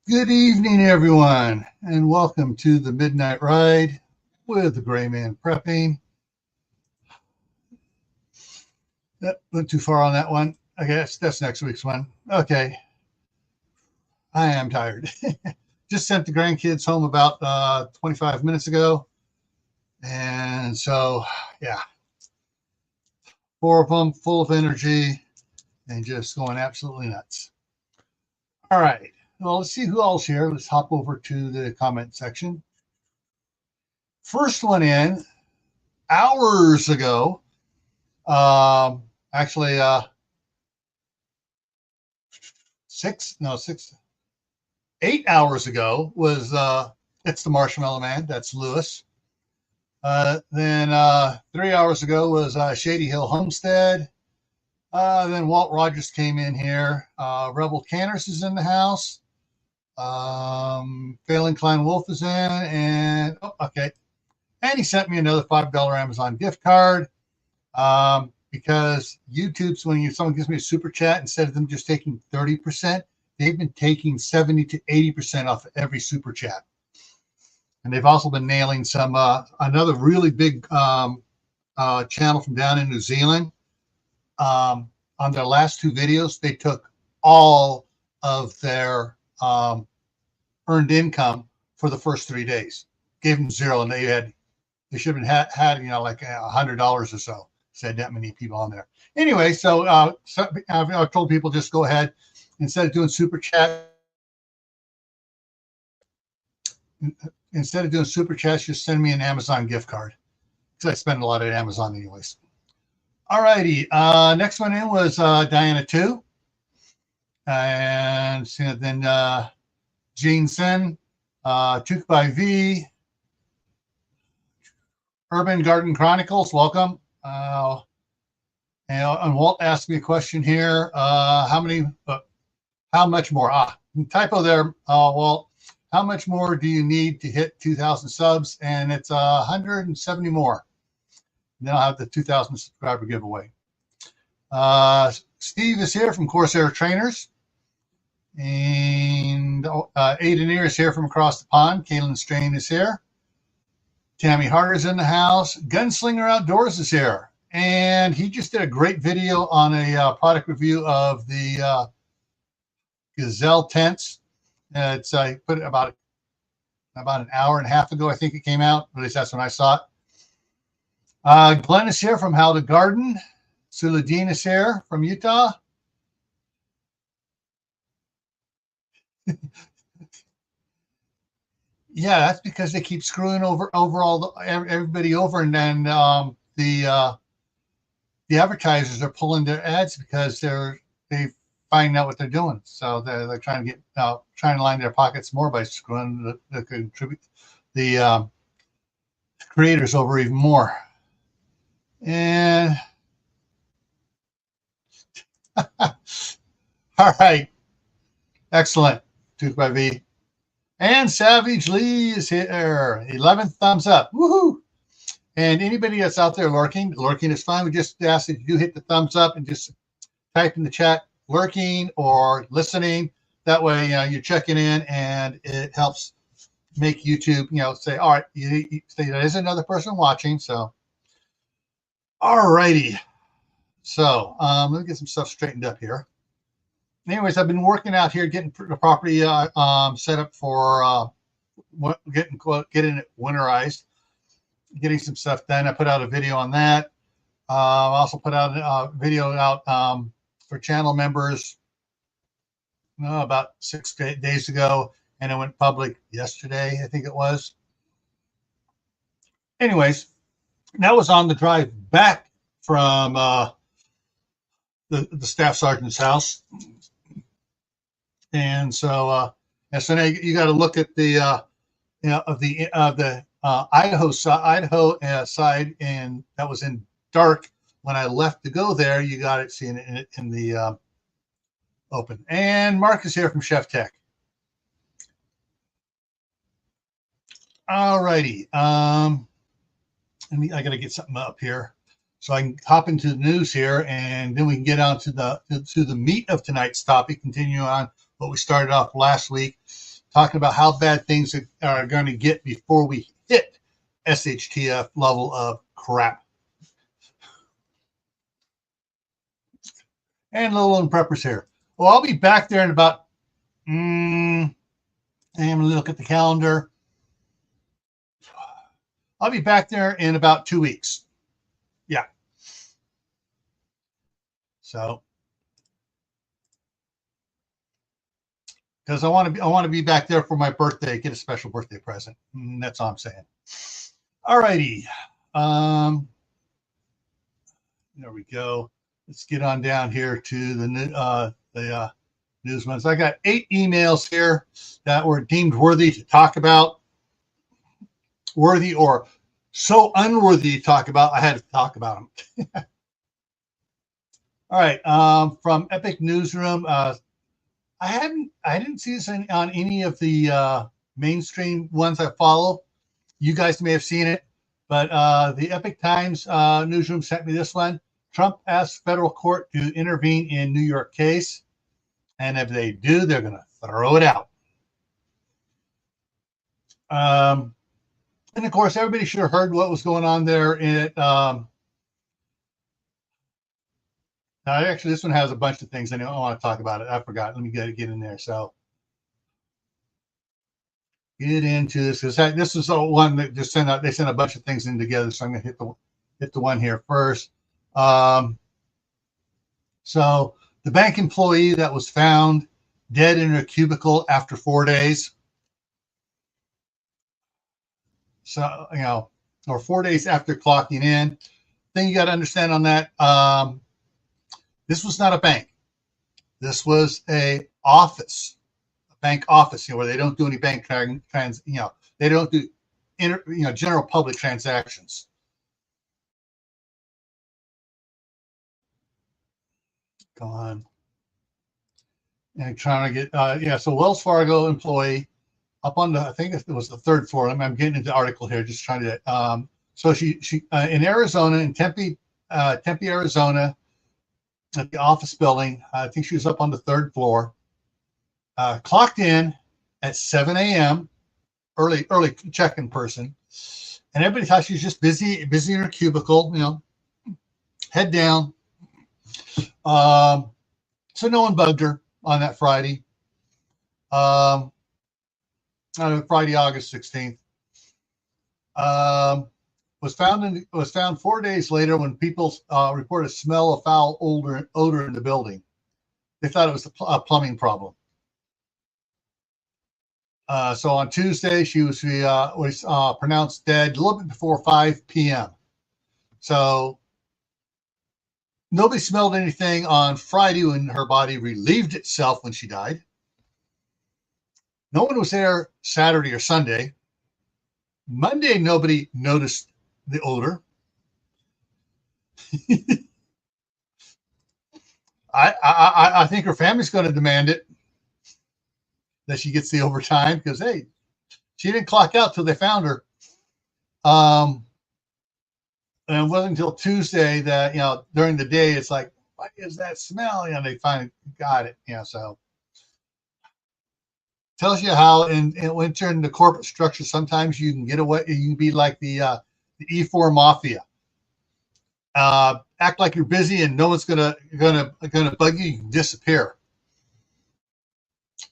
Good evening, everyone, and welcome to the Midnight Ride with the Gray Man Prepping. That went too far on that one. I guess that's next week's one. Okay, I am tired. Just sent the grandkids home about 25 minutes ago. And so, yeah, four of them full of energy and just going absolutely nuts. All right. Well, let's see who else here. Let's hop over to the comment section. First one in hours ago. Actually, 8 hours ago was it's the Marshmallow Man. That's Lewis. Then 3 hours ago was Shady Hill Homestead. Then Walt Rogers came in here. Rebel Canners is in the house. Failing Klein Wolf is in, and okay. And he sent me another $5 Amazon gift card. Because YouTube's when someone gives me a super chat, instead of them just taking 30%, they've been taking 70 to 80% off of every super chat. And they've also been nailing some another really big channel from down in New Zealand. On their last two videos, they took all of their earned income for the first 3 days, gave them zero, and they should have had like $100 or so. Said that many people on there. Anyway, so I've told people just go ahead, instead of doing super chats, just send me an Amazon gift card, because I spend a lot at Amazon anyways. All righty. Next one in was Diana 2. And then Jean Sen, Took by V, Urban Garden Chronicles, welcome. And Walt asked me a question here. How much more? Typo there, Walt. How much more do you need to hit 2,000 subs? And it's 170 more. Then I'll have the 2,000 subscriber giveaway. Steve is here from Corsair Trainers. And Aiden Ear is here from across the pond. Kaylin Strain is here. Tammy Harder's in the house. Gunslinger Outdoors is here. And he just did a great video on a product review of the Gazelle tents. It's I put it about an hour and a half ago, I think it came out. At least that's when I saw it. Glenn is here from How to Garden. Suladine is here from Utah. Yeah, that's because they keep screwing over everybody over, and then the advertisers are pulling their ads because they find out what they're doing. So they're trying to trying to line their pockets more by screwing the creators over even more. And all right, excellent. Tooth by V. And Savage Lee is here. 11th thumbs up. Woohoo! And anybody that's out there lurking is fine. We just ask that you do hit the thumbs up and just type in the chat lurking or listening. That way, you're checking in, and it helps make YouTube, say, all right, you say there is another person watching. So, all righty. So, let me get some stuff straightened up here. Anyways, I've been working out here, getting the property set up for getting it winterized, getting some stuff done. I put out a video on that. I also put out a video out for channel members about 6 days ago, and it went public yesterday, I think it was. Anyways, that was on the drive back from the staff sergeant's house. And so, so now you got to look at the Idaho side, and that was in dark when I left to go there. You got it seeing it in the open. And Mark is here from Chef Tech. All righty. I got to get something up here so I can hop into the news here, and then we can get on to the meat of tonight's topic. Continue on what we started off last week, talking about how bad things are going to get before we hit SHTF level of crap. And little lone preppers here. Well, I'll be back there in about, I'm going to look at the calendar. I'll be back there in about 2 weeks. Yeah. So, because I want to be back there for my birthday, get a special birthday present. That's all I'm saying. All righty. There we go. Let's get on down here to the news ones. I got 8 emails here that were deemed worthy to talk about. Worthy or so unworthy to talk about, I had to talk about them. All right, from Epic Newsroom. I didn't see this on any of the mainstream ones I follow. You guys may have seen it, but the Epic Times newsroom sent me this one. Trump asks federal court to intervene in New York case, and if they do, they're going to throw it out. And of course, everybody should have heard what was going on there. Actually, this one has a bunch of things. I want to talk about it. I forgot. Let me get in there. So get into this because this is the one that just sent out. They sent a bunch of things in together. So I'm going to hit the one here first. So the bank employee that was found dead in a cubicle after 4 days. So, or 4 days after clocking in. Thing you got to understand on that, this was not a bank. This was a office, a bank office, where they don't do any bank they don't do general public transactions. Go on. And trying to get, so Wells Fargo employee up on I think it was the 3rd floor. I'm getting into the article here, just trying to, so she in Arizona, in Tempe, Arizona, at the office building, I think she was up on the 3rd floor, clocked in at 7 a.m., early check-in person, and everybody thought she was just busy in her cubicle, head down. So no one bugged her on that Friday. Friday, August 16th. Was found 4 days later when people reported a smell of foul odor in the building. They thought it was a plumbing problem. So on Tuesday, she was pronounced dead a little bit before 5 p.m. So nobody smelled anything on Friday when her body relieved itself when she died. No one was there Saturday or Sunday. Monday, nobody noticed the odor. I think her family's going to demand it, that she gets the overtime, because hey, she didn't clock out till they found her. And it wasn't until Tuesday that during the day it's like, what is that smell? They finally got it. So tells you how in winter in the corporate structure, sometimes you can get away. You can be like the E4 mafia. Act like you're busy and no one's gonna bug you. You can disappear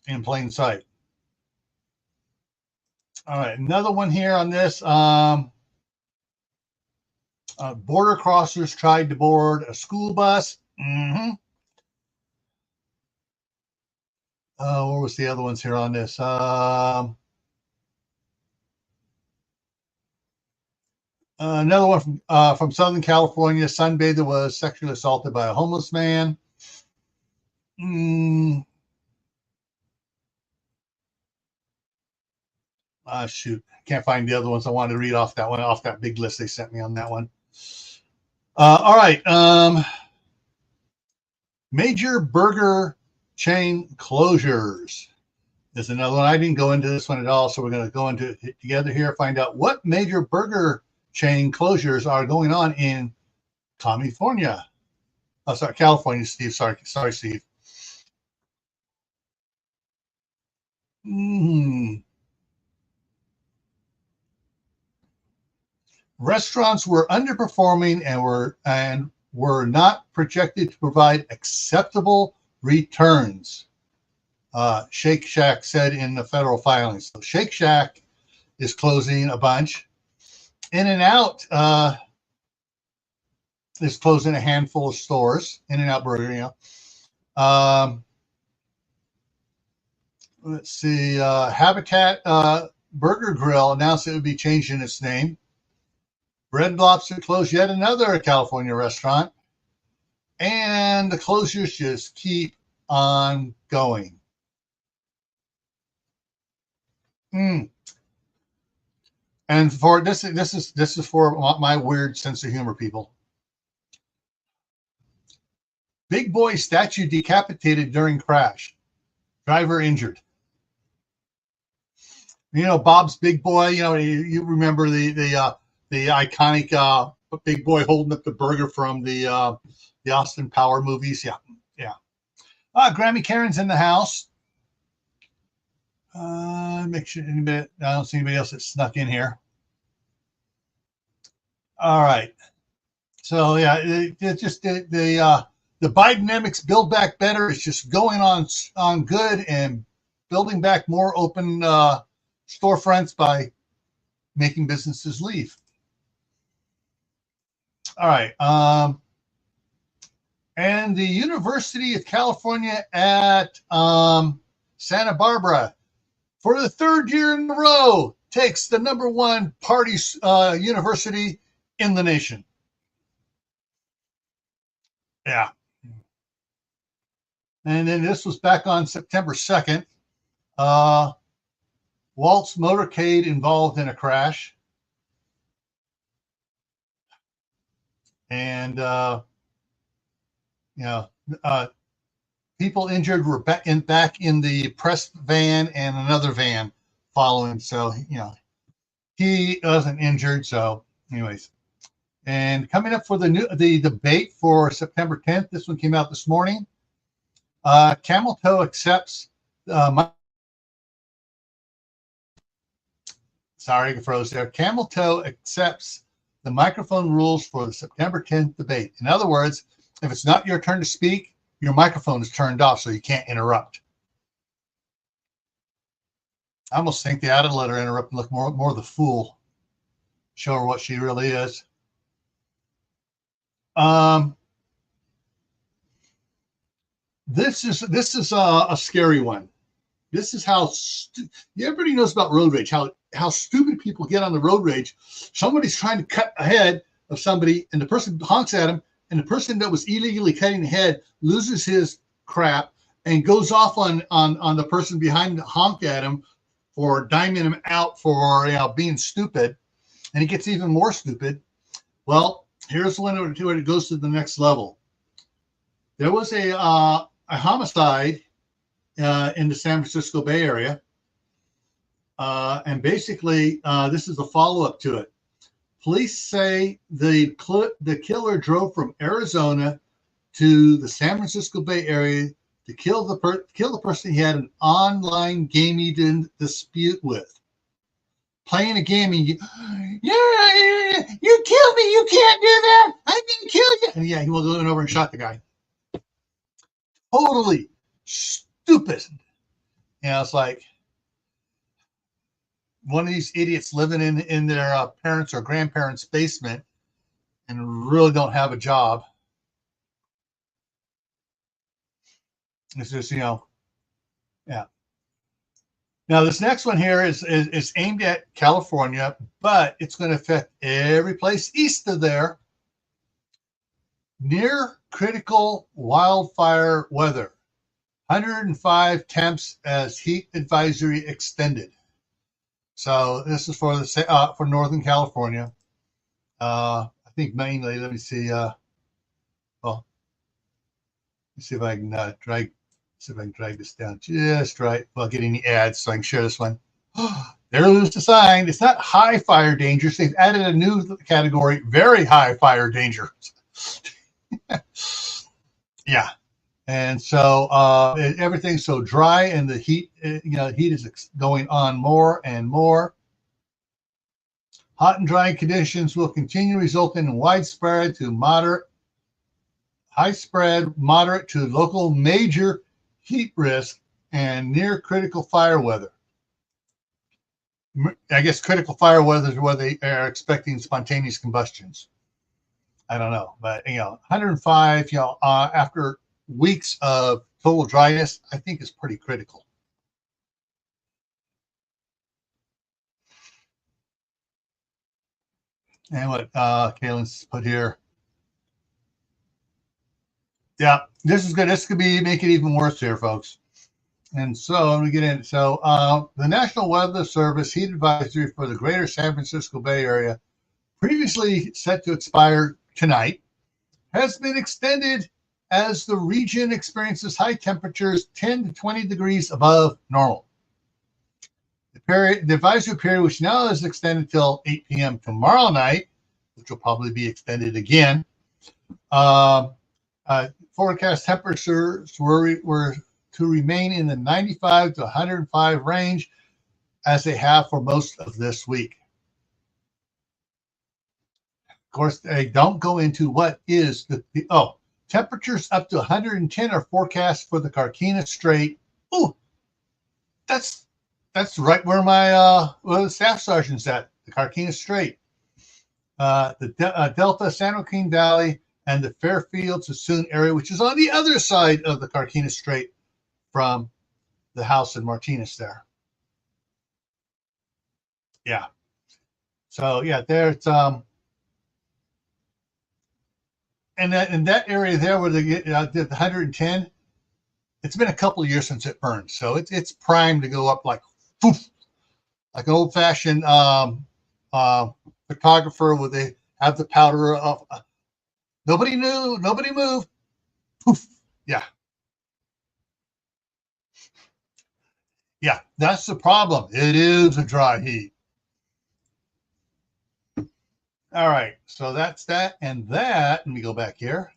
in plain sight. All right, another one here on this. Border crossers tried to board a school bus. What was the other ones here on this? Another one from Southern California. Sunbather was sexually assaulted by a homeless man. Shoot, can't find the other ones. I wanted to read off that big list they sent me on that one. All right. Major burger chain closures is another one. I didn't go into this one at all, so we're going to go into it together here, find out what major burger chain closures are going on in California. Oh, sorry, California, Steve. Sorry, Steve. Restaurants were underperforming and were not projected to provide acceptable returns. Shake Shack said in the federal filings. So Shake Shack is closing a bunch. In-N-Out is closing a handful of stores. In-N-Out Burger, you know. Let's see. Habitat Burger Grill announced it would be changing its name. Red Lobster closed yet another California restaurant. And the closures just keep on going. And for this is for my weird sense of humor, people. Big boy statue decapitated during crash. Driver injured. You know, Bob's Big Boy. You know, you remember the iconic Big Boy holding up the burger from the Austin Power movies. Yeah. Grammy Karen's in the house. Make sure I don't see anybody else that snuck in here. All right. So yeah, it just the Bidenomics Build Back Better is just going on good and building back more open storefronts by making businesses leave. All right. And the University of California at Santa Barbara, for the third year in a row, takes the #1 party university in the nation. Yeah. And then this was back on September 2nd. Walt's motorcade involved in a crash. And, people injured were back in the press van and another van following. So, he wasn't injured. So, anyways. And coming up for the debate for September 10th, this one came out this morning. Camel Toe accepts sorry, I froze there. Camel Toe accepts the microphone rules for the September 10th debate. In other words, if it's not your turn to speak, your microphone is turned off so you can't interrupt. I almost think they ought to let her interrupt and look more the fool. Show her what she really is. This is a scary one. This is how everybody knows about road rage. How stupid people get on the road rage. Somebody's trying to cut ahead of somebody, and the person honks at him, and the person that was illegally cutting ahead loses his crap and goes off on the person behind to honk at him for diming him out for being stupid, and he gets even more stupid. Well, here's one where it goes to the next level. There was a homicide in the San Francisco Bay Area. And basically, this is a follow-up to it. Police say the killer drove from Arizona to the San Francisco Bay Area to kill the person he had an online gaming dispute with. Playing a game, and you killed me. You can't do that. I didn't kill you. And he went over and shot the guy. Totally stupid. It's like one of these idiots living in their parents' or grandparents' basement and really don't have a job. It's just, yeah. Now, this next one here is aimed at California, but it's going to affect every place east of there. Near critical wildfire weather. 105 temps as heat advisory extended. So this is for for Northern California. I think mainly. Let me see. Let's see if I can drag this down just right while getting the ads so I can share this one. There's the sign. It's not high fire dangers. They've added a new category: very high fire danger. Yeah. And so everything's so dry, and the heat, heat is going on more and more. Hot and dry conditions will continue, resulting in widespread to moderate, high spread, moderate to local major heat risk and near critical fire weather. I guess critical fire weather is where they are expecting spontaneous combustions. I don't know, but 105, after weeks of total dryness, I think is pretty critical. And what Kaylin's put here. Yeah, this is good. This could be make it even worse here, folks. And so let me get in. So the National Weather Service heat advisory for the greater San Francisco Bay Area, previously set to expire tonight, has been extended as the region experiences high temperatures 10 to 20 degrees above normal. The advisory period, which now is extended till 8 p.m. tomorrow night, which will probably be extended again. Forecast temperatures were to remain in the 95 to 105 range, as they have for most of this week. Of course, they don't go into what is temperatures up to 110 are forecast for the Carquinez Strait. Oh, that's right where my the staff sergeant's at, the Carquinez Strait. The Delta, San Joaquin Valley, and the Fairfield Sassoon area, which is on the other side of the Carquinez Strait from the house in Martinez there. Yeah. So yeah, there's and that in that area there where they did 110, it's been a couple of years since it burned, so it's primed to go up like poof, like an old-fashioned photographer where they have the powder of nobody knew, nobody moved, poof, yeah. Yeah, that's the problem. It is a dry heat. All right, so that's that. And that, let me go back here,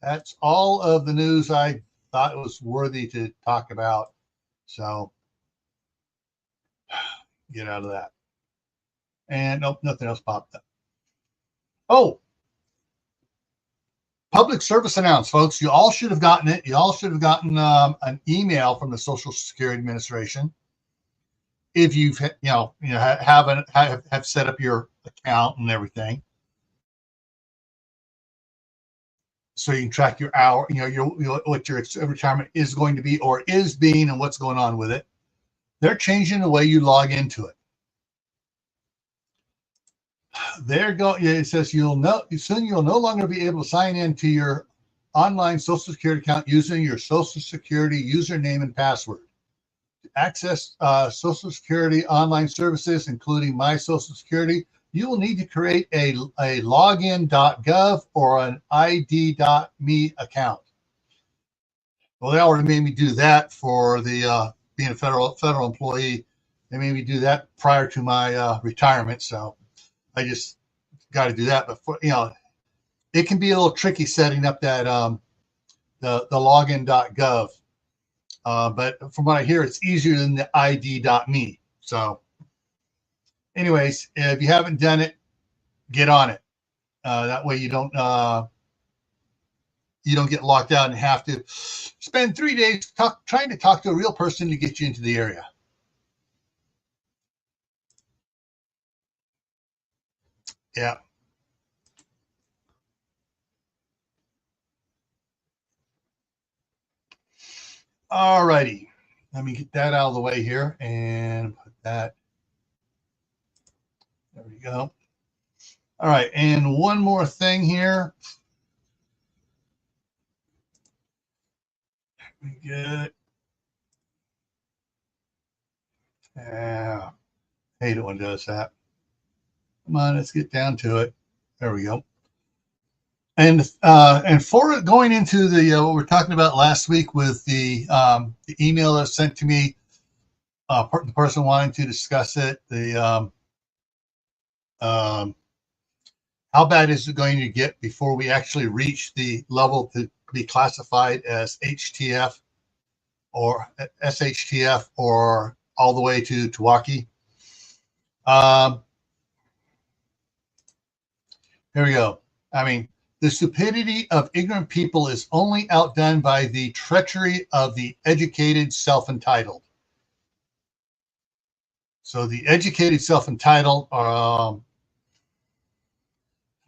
that's all of the news I thought was worthy to talk about. So get out of that. And nope, nothing else popped up. Oh, public service announcement, folks. You all should have gotten it. You all should have gotten an email from the Social Security Administration if you've have set up your account and everything, so you can track your hour, what your retirement is going to be or is being, and what's going on with it. They're changing the way you log into it. It says you'll no longer be able to sign in to your online Social Security account using your Social Security username and password. To access Social Security online services, including My Social Security, you will need to create a login.gov or an ID.me account. Well, they already made me do that for the being a federal employee. They made me do that prior to my retirement, so I just got to do that. But it can be a little tricky setting up that the login.gov. But from what I hear, it's easier than the ID.me. So, anyways, if you haven't done it, get on it. That way you don't get locked out and have to spend 3 days trying to talk to a real person to get you into the area. Yeah. All righty. Let me get that out of the way here and put that. There we go. All right. And one more thing here. Let me get. Yeah. Hate it when it does that. Come on, let's get down to it. There we go. And for going into the what we were talking about last week with the email that was sent to me, the person wanting to discuss it, the how bad is it going to get before we actually reach the level to be classified as HTF or SHTF or all the way to Tawaki? Here we go. I mean, the stupidity of ignorant people is only outdone by the treachery of the educated self-entitled. So the educated self-entitled are,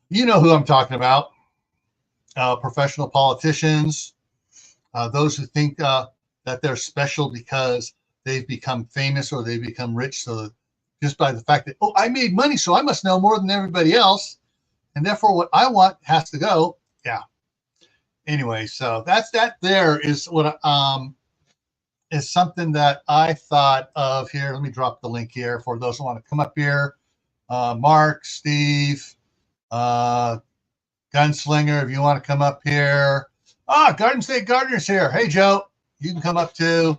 you know who I'm talking about, professional politicians, those who think that they're special because they've become famous or they've become rich. So just by the fact that, oh, I made money, so I must know more than everybody else. And therefore what I want has to go. Yeah. Anyway, so that there is what is something that I thought of here. Let me drop the link here for those who want to come up here. Mark, Steve, Gunslinger, if you want to come up here. Garden State Gardener's here. Hey, Joe, you can come up too.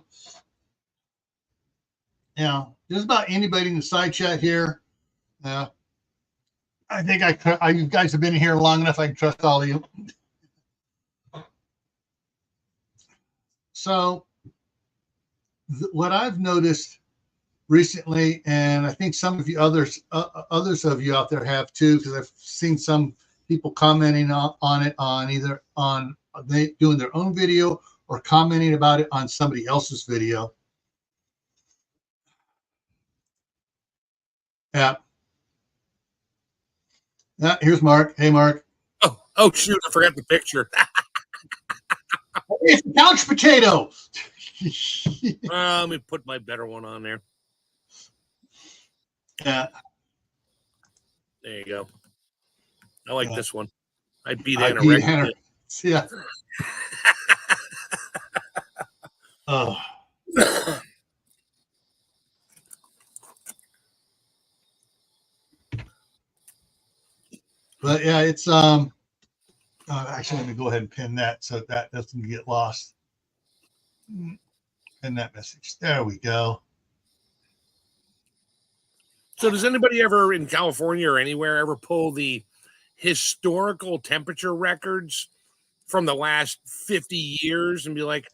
You know, just about anybody in the side chat here. I think you guys have been here long enough. I can trust all of you. So what I've noticed recently, and I think some of you others of you out there have too, because I've seen some people commenting on it on either on they doing their own video or commenting about it on somebody else's video. Yeah. Here's Mark. Hey, Mark. Oh shoot! I forgot the picture. It's a couch potato. Let me put my better one on there. Yeah. There you go. I like this one. I beat Anna. Yeah. Oh. But yeah, it's actually let me go ahead and pin that so that doesn't get lost. Pin that message. There we go. So does anybody ever in California or anywhere ever pull the historical temperature records from the last 50 years and be like,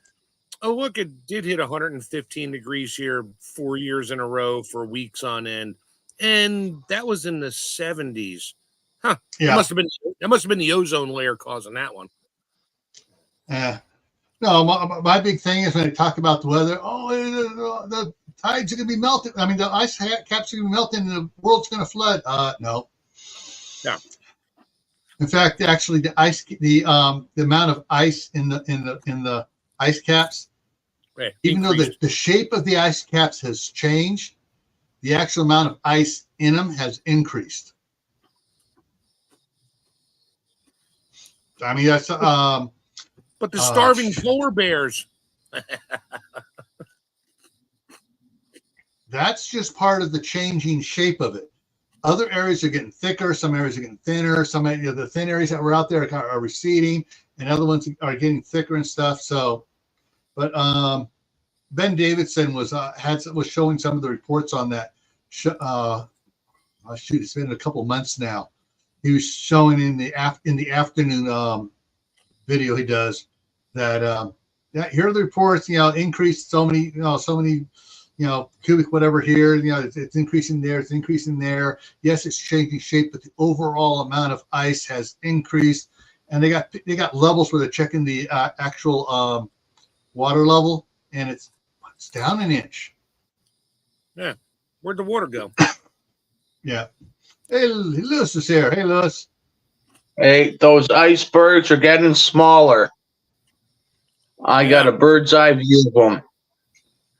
oh, look, it did hit 115 degrees here 4 years in a row for weeks on end. And that was in the 70s. Huh. Yeah. That must have been the ozone layer causing that one. Yeah. No, my big thing is when they talk about the weather, the tides are going to be melting. I mean, the ice caps are going to be melting and the world's going to flood. No. Yeah. In fact, actually, the amount of ice in the ice caps, right, even increased. Though the shape of the ice caps has changed, the actual amount of ice in them has increased. I mean, that's but the starving polar bears. That's just part of the changing shape of it. Other areas are getting thicker. Some areas are getting thinner. Some the thin areas that were out there are receding, and other ones are getting thicker and stuff. So, but Ben Davidson was showing some of the reports on that. It's been a couple months now. He was showing in the afternoon video he does that here are the reports. Increased so many cubic whatever here. It's increasing there. It's increasing there. Yes, it's changing shape, but the overall amount of ice has increased. And they got levels where they're checking the actual water level, and it's down an inch. Yeah, where'd the water go? Yeah. Hey, Lewis is here. Hey, Lewis. Hey, those icebergs are getting smaller. I got a bird's eye view of them.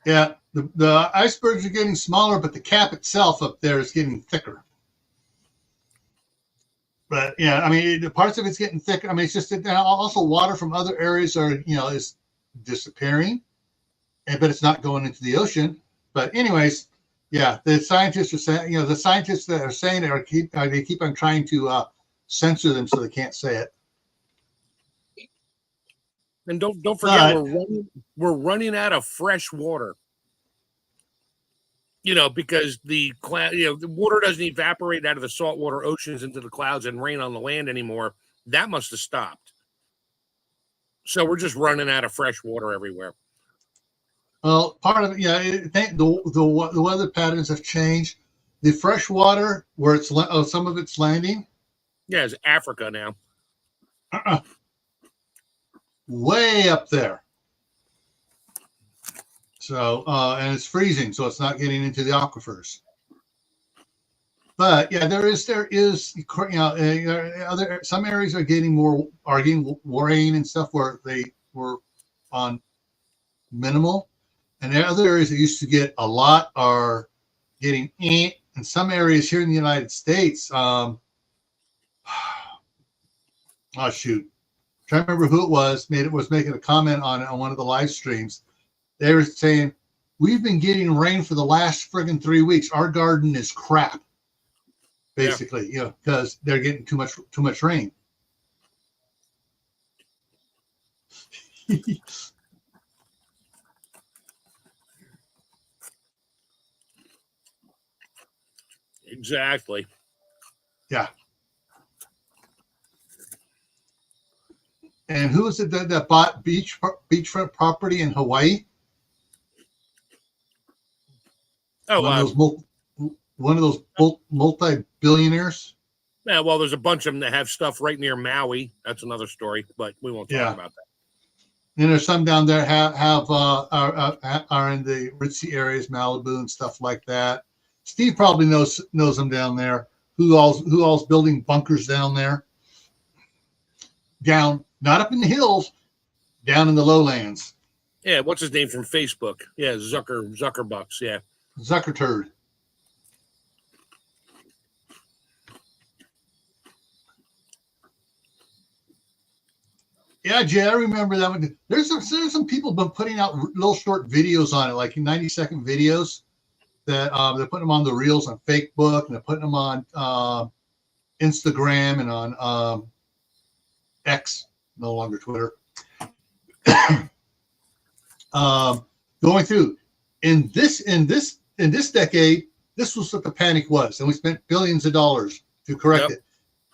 Yeah, the icebergs are getting smaller, but the cap itself up there is getting thicker. But yeah, I mean, the parts of it's getting thicker. I mean, it's just that also water from other areas is disappearing, but it's not going into the ocean. But anyways, yeah, the scientists are saying, the scientists that are saying it they keep on trying to censor them so they can't say it. And don't forget, we're running out of fresh water. because the cloud, the water doesn't evaporate out of the saltwater oceans into the clouds and rain on the land anymore. That must have stopped. So we're just running out of fresh water everywhere. Well, part of it, yeah, the weather patterns have changed. The fresh water, where some of it's landing. Yeah, it's Africa now. Way up there. So, and it's freezing, so it's not getting into the aquifers. But yeah, there is, some areas are getting rain and stuff where they were on minimal, and the other areas that used to get a lot are getting in some areas here in the United States. Oh shoot, I'm trying to remember who it was. Was making a comment on it on one of the live streams. They were saying, we've been getting rain for the last friggin' 3 weeks. Our garden is crap, basically, because they're getting too much rain. Exactly. Yeah. And who is it that bought beachfront property in Hawaii? Oh, one of those multi-billionaires. Yeah, well, there's a bunch of them that have stuff right near Maui. That's another story, but we won't talk about that. And there's some down there are in the ritzy areas, Malibu and stuff like that. Steve probably knows them down there. Who all's building bunkers down there? Down, not up in the hills, down in the lowlands. Yeah, what's his name from Facebook? Yeah, Zuckerbucks. Yeah, Zuckerturd. Yeah, Jay, I remember that one. There's some people been putting out little short videos on it, like 90-second videos that they're putting them on the reels on Facebook, and they're putting them on Instagram and on X, no longer Twitter. Going through in this decade, this was what the panic was, and we spent billions of dollars to correct it.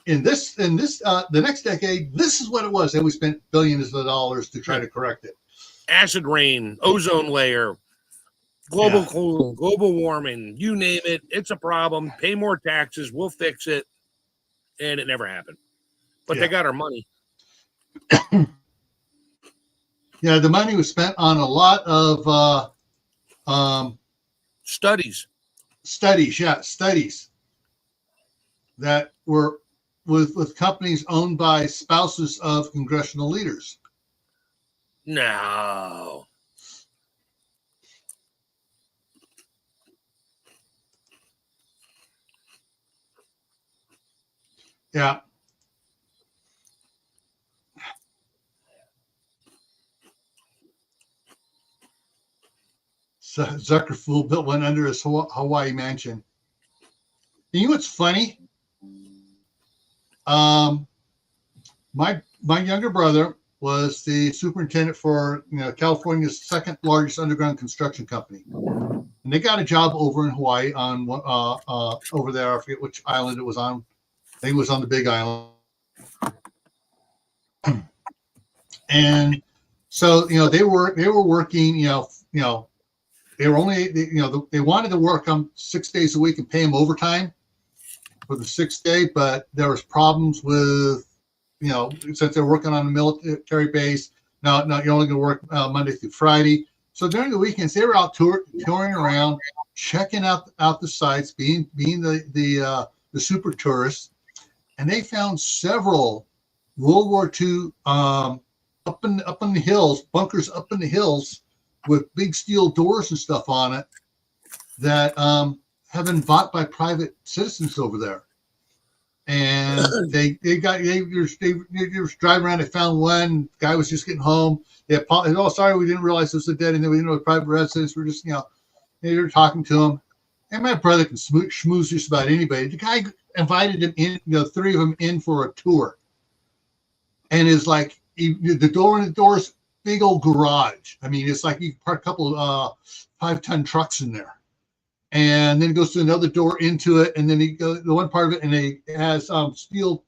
In the next decade, this is what it was, and we spent billions of dollars to try to correct it. Acid rain, ozone layer, global cooling, global warming, you name it, it's a problem. Pay more taxes, we'll fix it, and it never happened. But they got our money. Yeah, the money was spent on a lot of studies. Studies that were with companies owned by spouses of congressional leaders. No. Yeah. So Zuckerfool built one under his Hawaii mansion. You know what's funny? My younger brother was the superintendent for California's second largest underground construction company, and they got a job over in Hawaii on over there. I forget which island it was on. I think it was on the Big Island. And so they were working. They were only they wanted to work 6 days a week and pay them overtime for the 6th day, but there was problems with since they're working on a military base. Now you're only going to work Monday through Friday. So during the weekends, they were out touring around, checking out the sites, being the super tourists, and they found several World War II up in the hills, bunkers up in the hills with big steel doors and stuff on it that have been bought by private citizens over there. And they were driving around. They found one guy was just getting home. They apologized. Oh, sorry, we didn't realize it was a dead end. We didn't know it was private residence. We're just they were talking to him. And my brother can schmooze just about anybody. The guy invited them in, 3 of them in for a tour. And it's like the door's big old garage. I mean, it's like you park a couple 5-ton trucks in there. and then it goes to another door into it, and then you go the one part of it, and it has steel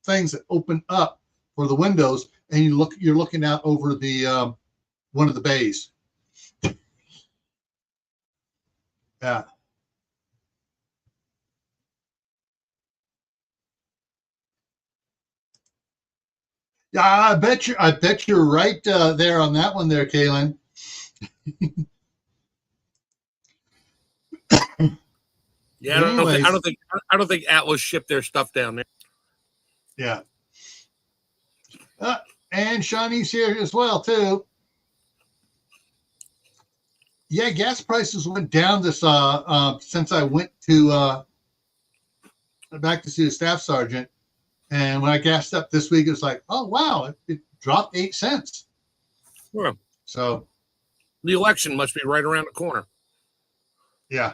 things that open up for the windows, and you're looking out over the one of the bays. Yeah. Yeah, I bet you're right there on that one there, Kaylin. Yeah, I don't think Atlas shipped their stuff down there. Yeah. And Shawnee's here as well too. Yeah, gas prices went down this since I went to back to see the staff sergeant, and when I gassed up this week, it was like, oh wow, it dropped 8 cents. Well, so the election must be right around the corner. Yeah.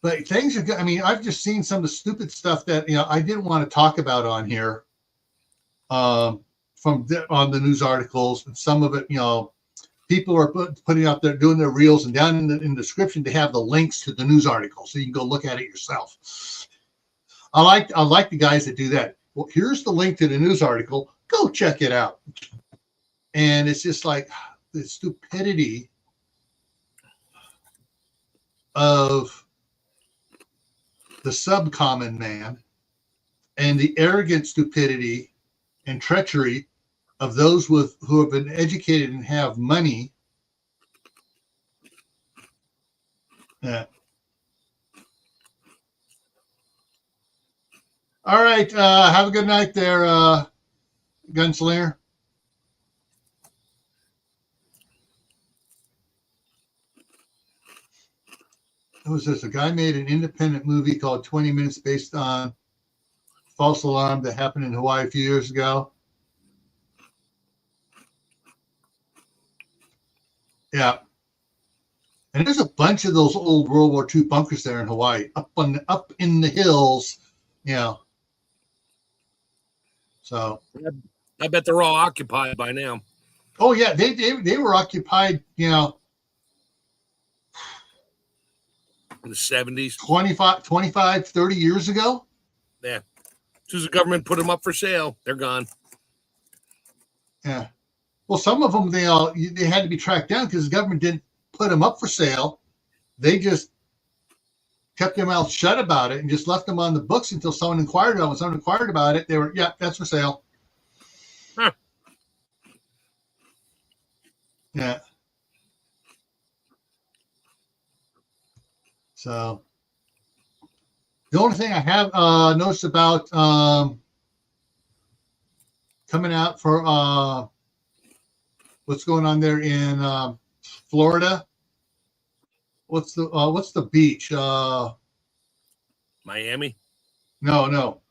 But things are good. I mean, I've just seen some of the stupid stuff that I didn't want to talk about on here, on the news articles, and some of it, people are putting out there doing their reels, and down in the description they have the links to the news article, so you can go look at it yourself. I like the guys that do that. Well, here's the link to the news article. Go check it out. And it's just like the stupidity of the subcommon man and the arrogant stupidity and treachery of those who have been educated and have money. Yeah. All right. Have a good night there, Gunslinger. What was this? A guy made an independent movie called 20 Minutes based on false alarm that happened in Hawaii a few years ago. Yeah. And there's a bunch of those old World War II bunkers there in Hawaii, up in the hills, So I bet they're all occupied by now. Oh yeah, they were occupied, in the 70s, 25, 30 years ago. Yeah. As soon as the government put them up for sale, they're gone. Yeah. Well, some of them, they had to be tracked down because the government didn't put them up for sale. They just kept their mouth shut about it and just left them on the books until someone inquired about it. When someone inquired about it, they were, yeah, that's for sale. Huh. Yeah. So the only thing I have noticed about coming out for what's going on there in Florida. What's the beach? Miami? No.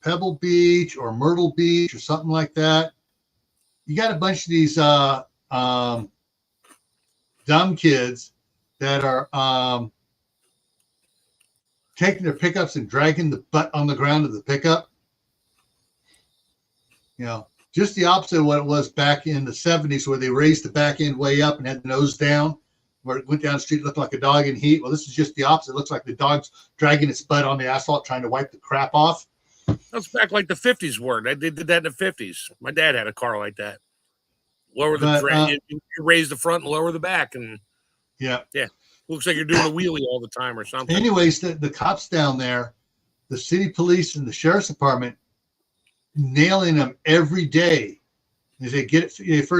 Pebble Beach or Myrtle Beach or something like that. You got a bunch of these dumb kids that are taking their pickups and dragging the butt on the ground of the pickup. Just the opposite of what it was back in the 70s, where they raised the back end way up and had the nose down, where it went down the street, looked like a dog in heat. Well, this is just the opposite. It looks like the dog's dragging its butt on the asphalt, trying to wipe the crap off. That's back like the 50s were. They did that in the 50s. My dad had a car like that. Lower the you raise the front and lower the back, and yeah. Looks like you're doing a wheelie all the time or something. Anyways, the cops down there, the city police and the sheriff's department, nailing them every day. They get two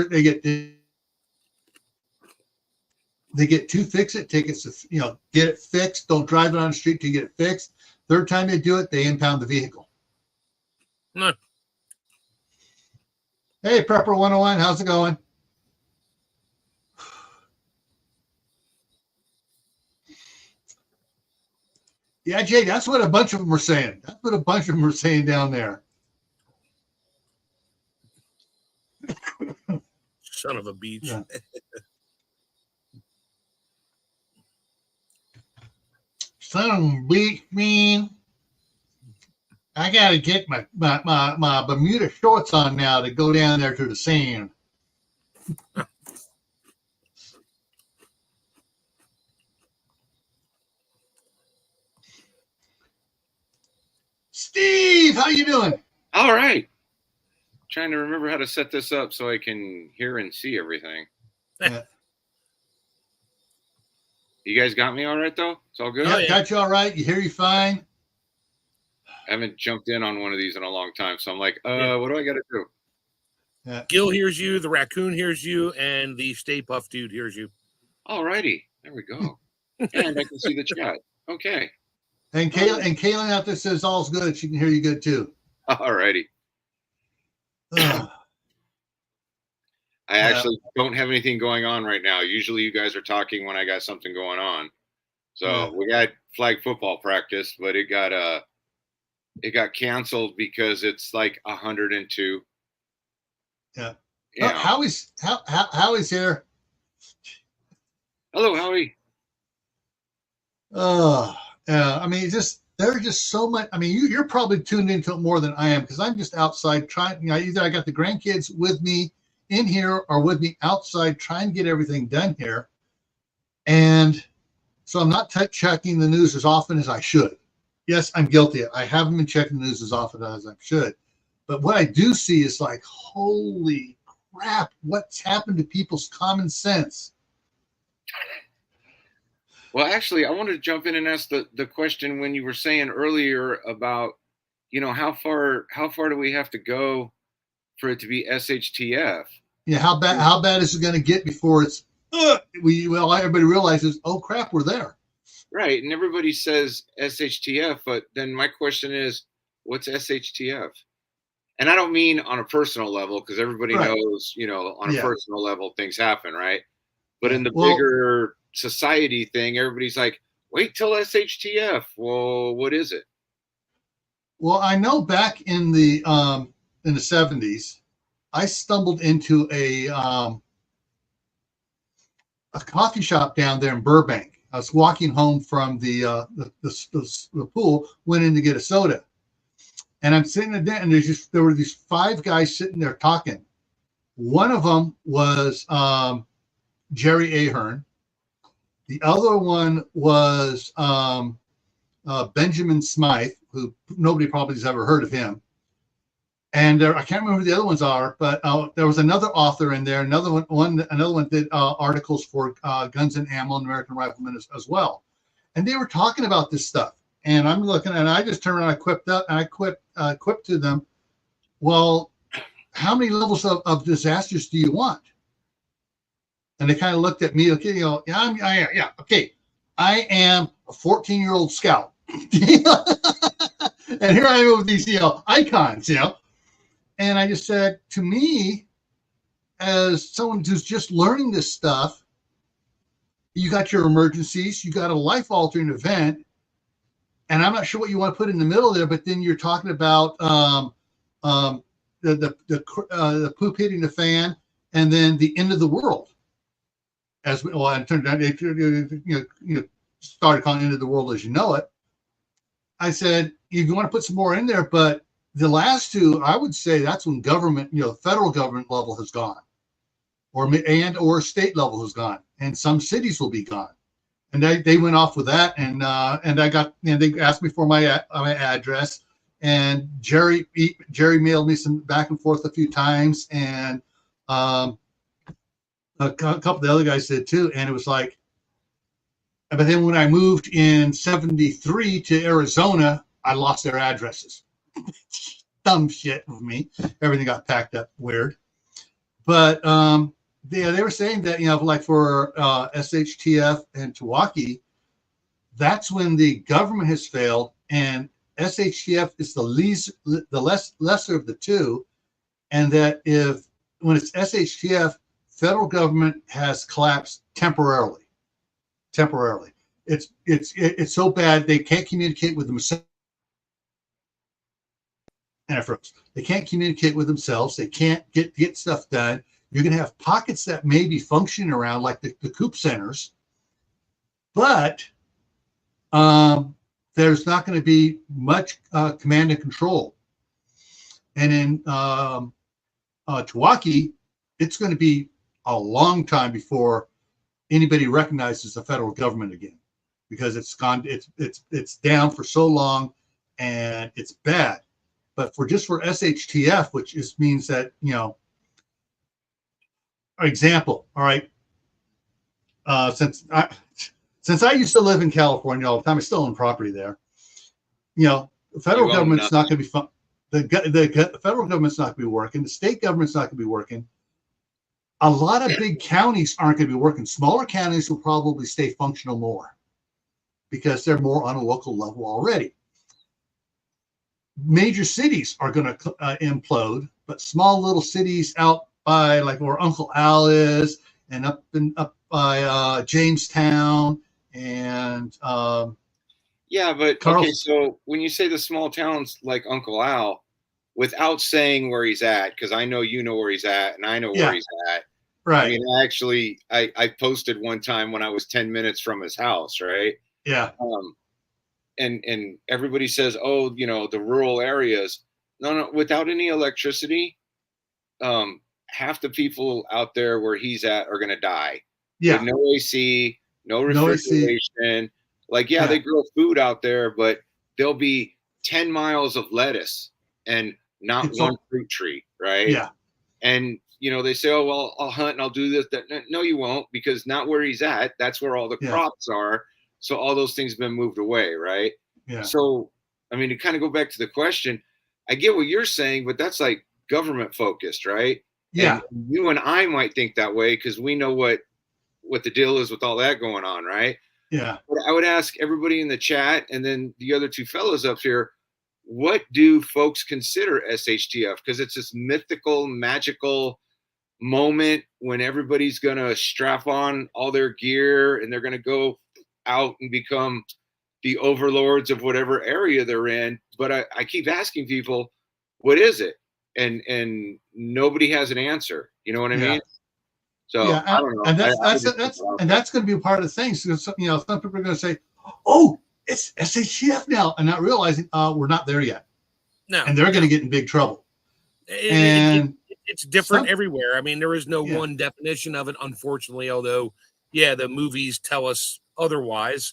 fix-it tickets. Get it fixed. Don't drive it on the street to get it fixed. Third time they do it, they impound the vehicle. No. Hey, Prepper 101, how's it going? Yeah, Jay, that's what a bunch of them were saying. That's what a bunch of them were saying down there. Son of a beach. Yeah. Son of a beach, man. I gotta get my Bermuda shorts on now to go down there to the sand. Steve, how you doing? All right. Trying to remember how to set this up so I can hear and see everything. Yeah. You guys got me all right, though? It's all good? Yeah, got you all right. You hear you fine? I haven't jumped in on one of these in a long time, so I'm like, Yeah. what do I got to do? Yeah. Gil hears you, the raccoon hears you, and the Stay Puft dude hears you. All righty. There we go. And I can see the chat. Okay. And Kaylin out there says all's good. She can hear you good too. All righty. I actually don't have anything going on right now. Usually you guys are talking when I got something going on. So we got flag football practice, but it got canceled because it's like 102. Yeah. Yeah. Howie's here. Hello, Howie. I mean, there's just so much. I mean, you're probably tuned into it more than I am because I'm just outside trying. Either I got the grandkids with me in here or with me outside trying to get everything done here, and so I'm not checking the news as often as I should. Yes, I'm guilty. I haven't been checking the news as often as I should, but what I do see is like, holy crap, what's happened to people's common sense? Well, actually, I wanted to jump in and ask the question when you were saying earlier about, how far do we have to go for it to be SHTF? Yeah, how bad is it going to get before it's everybody realizes, oh crap, we're there. Right, and everybody says SHTF, but then my question is, what's SHTF? And I don't mean on a personal level, because everybody knows, on a personal level things happen, right? But in the bigger society thing, everybody's like, wait till SHTF. Well, what is it? Well, I know back in the 70s, I stumbled into a coffee shop down there in Burbank. I was walking home from the pool, went in to get a soda, and I'm sitting there, and there were these 5 guys sitting there talking. One of them was Jerry Ahern. The other one was Benjamin Smythe, who nobody probably has ever heard of him. And I can't remember who the other ones are, but there was another author in there. Another one did articles for Guns and Ammo and American Rifleman as well. And they were talking about this stuff. And I'm looking, and I just turned around, I quipped to them, well, how many levels of disasters do you want? And they kind of looked at me, okay, okay. I am a 14-year-old scout. And here I am with these, icons, And I just said, to me, as someone who's just learning this stuff, you got your emergencies, you got a life-altering event, and I'm not sure what you want to put in the middle there, but then you're talking about the poop hitting the fan, and then the end of the world. As well, and turned out, started calling end of the world as you know it. I said, if you want to put some more in there, but the last two, I would say that's when government, federal government level has gone, or state level has gone, and some cities will be gone. And they went off with that, and they asked me for my address, and Jerry mailed me some back and forth a few times, and a couple of the other guys did too, and it was like. But then when I moved in '73 to Arizona, I lost their addresses. Dumb shit with me. Everything got packed up weird. But they were saying that, like for SHTF and Tawaki, that's when the government has failed, and SHTF is the lesser of the two, and that when it's SHTF, federal government has collapsed temporarily. It's so bad they can't communicate with themselves. They can't communicate with themselves. They can't get stuff done. You're going to have pockets that may be functioning around, like the coop centers, but there's not going to be much command and control. And in Tawaki, it's going to be a long time before anybody recognizes the federal government again, because it's down for so long, and it's bad. But for SHTF, which means that, example, all right, since I used to live in California all the time, I still own property there. The federal government's not going to be fun. The federal government's not going to be working. The state government's not going to be working. A lot of big counties aren't going to be working. Smaller counties will probably stay functional more because they're more on a local level already. Major cities are going to implode, but small little cities out by like where Uncle Al is, and up by Jamestown and yeah, but Carlson. Okay, so when you say the small towns like Uncle Al, without saying where he's at, because I know you know where he's at, and I know where he's at. Right. I mean, I posted one time when I was 10 minutes from his house, right? Yeah. And everybody says, oh, the rural areas. No, without any electricity, half the people out there where he's at are going to die. Yeah. With no AC, no refrigeration. Like, they grow food out there, but there'll be 10 miles of lettuce and not one fruit tree, right? Yeah. And, they say, oh, well, I'll hunt and I'll do this. That. No, you won't, because not where he's at. That's where all the crops are. So all those things have been moved away, right? Yeah. So, I mean, to kind of go back to the question, I get what you're saying, but that's like government focused, right? Yeah. And you and I might think that way because we know what the deal is with all that going on, right? Yeah. But I would ask everybody in the chat and then the other two fellows up here, what do folks consider SHTF? Because it's this mythical, magical moment when everybody's going to strap on all their gear and they're going to go out and become the overlords of whatever area they're in. But I keep asking people, what is it? And nobody has an answer. You know what I mean? So I don't know. And that's going to be a part of the thing. So some people are going to say, "Oh, it's SHTF now," and not realizing we're not there yet. No, and they're going to get in big trouble. It's different everywhere. I mean, there is no one definition of it, unfortunately. Although, the movies tell us otherwise.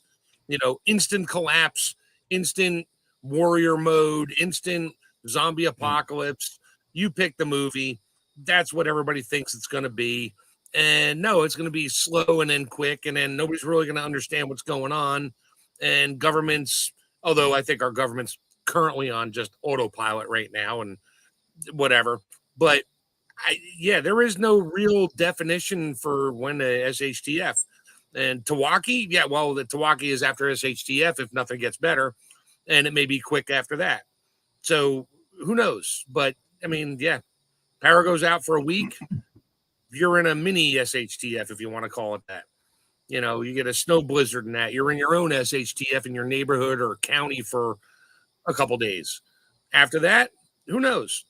Instant collapse, instant warrior mode, instant zombie apocalypse. You pick the movie. That's what everybody thinks it's going to be. And no, it's going to be slow and then quick, and then nobody's really going to understand what's going on. And governments, although I think our government's currently on just autopilot right now and whatever, but there is no real definition for when the SHTF. And Tawaki, the Tawaki is after SHTF if nothing gets better, and it may be quick after that. So who knows? But I mean, power goes out for a week. You're in a mini SHTF, if you want to call it that. You get a snow blizzard and that. You're in your own SHTF in your neighborhood or county for a couple days. After that, who knows?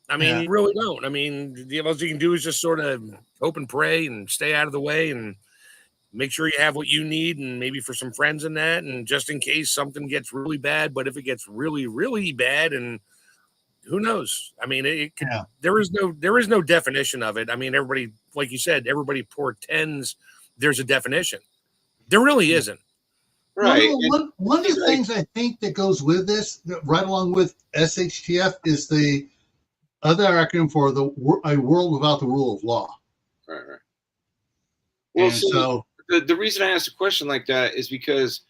I mean, you really don't. I mean, the most you can do is just sort of hope and pray and stay out of the way and make sure you have what you need, and maybe for some friends in that, and just in case something gets really bad. But if it gets really, really bad, and who knows? I mean, there is no definition of it. I mean, everybody, like you said, everybody portends there's a definition. There really isn't. Right. One of the things I think that goes with this, right along with SHTF, is the other acronym for a world without the rule of law. Right. Well, the reason I asked a question like that is because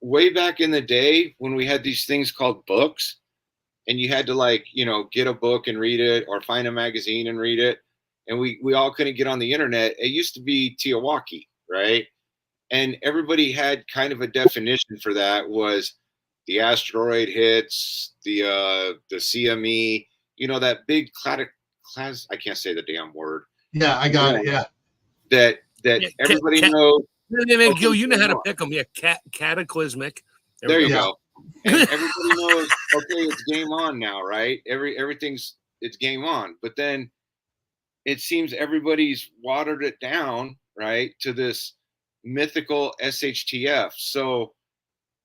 way back in the day when we had these things called books, and you had to get a book and read it, or find a magazine and read it, and we all couldn't get on the internet. It used to be Tiawaki, right? And everybody had kind of a definition for that. Was the asteroid hits, the CME, that big class. I can't say the damn word. Yeah, I got it. Yeah. That everybody knows. Gil, you know how to pick them. Yeah, cataclysmic. There you go. And everybody knows, okay, it's game on now, right? It's game on. But then it seems everybody's watered it down, right, to this mythical SHTF. So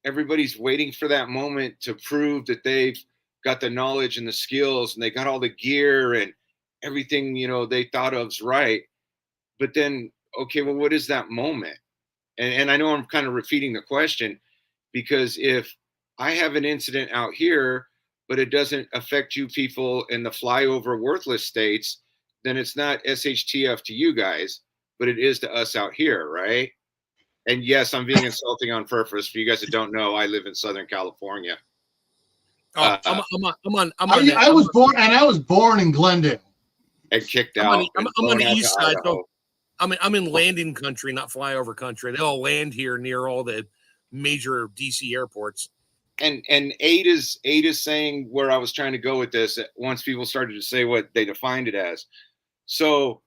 everybody's waiting for that moment to prove that they've got the knowledge and the skills, and they got all the gear and everything, they thought of's right. But then, okay, well, what is that moment? And I know I'm kind of repeating the question, because if I have an incident out here, but it doesn't affect you people in the flyover worthless states, then it's not SHTF to you guys, but it is to us out here, right? And yes, I'm being insulting on purpose. For you guys that don't know, I live in Southern California. Oh, I'm on I was born in Glendale. And kicked out. I'm on the east side, so I'm in landing country, not flyover country. They all land here near all the major DC airports. And eight is saying where I was trying to go with this once people started to say what they defined it as. So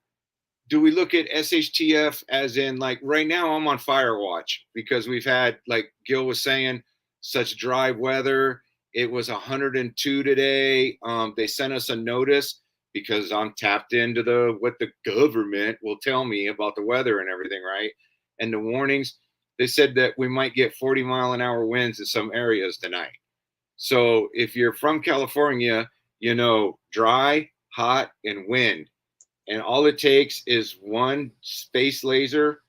do we look at SHTF as in, like, right now I'm on fire watch because we've had, like Gil was saying, such dry weather. It was 102 today. They sent us a notice because I'm tapped into what the government will tell me about the weather and everything, right? And the warnings, they said that we might get 40-mile-an-hour winds in some areas tonight. So if you're from California, you know, dry, hot, and wind. And all it takes is one space laser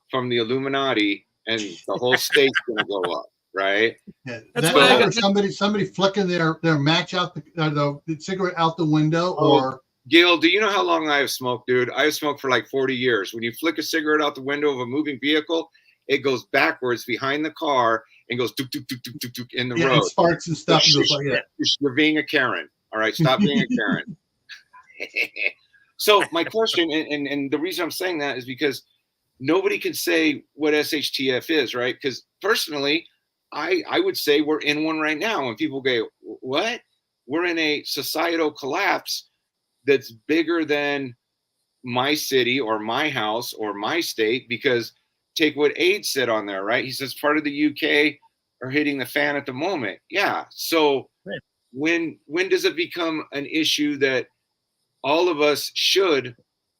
from the Illuminati, and the whole state's going to blow up, right? Yeah. Or somebody flicking their match out the cigarette out the window, or Gil, do you know how long I have smoked, dude? I have smoked for like 40 years. When you flick a cigarette out the window of a moving vehicle, it goes backwards behind the car and goes duk, duk, duk, duk, duk, duk, in the road. And sparks and stuff. You're being a Karen. All right, stop being a Karen. So my question, and the reason I'm saying that is because nobody can say what SHTF is, right? Because personally, I would say we're in one right now. And people go, what? We're in a societal collapse that's bigger than my city or my house or my state, because take what Aid said on there, right? He says part of the UK are hitting the fan at the moment. Yeah. So right. When does it become an issue that all of us should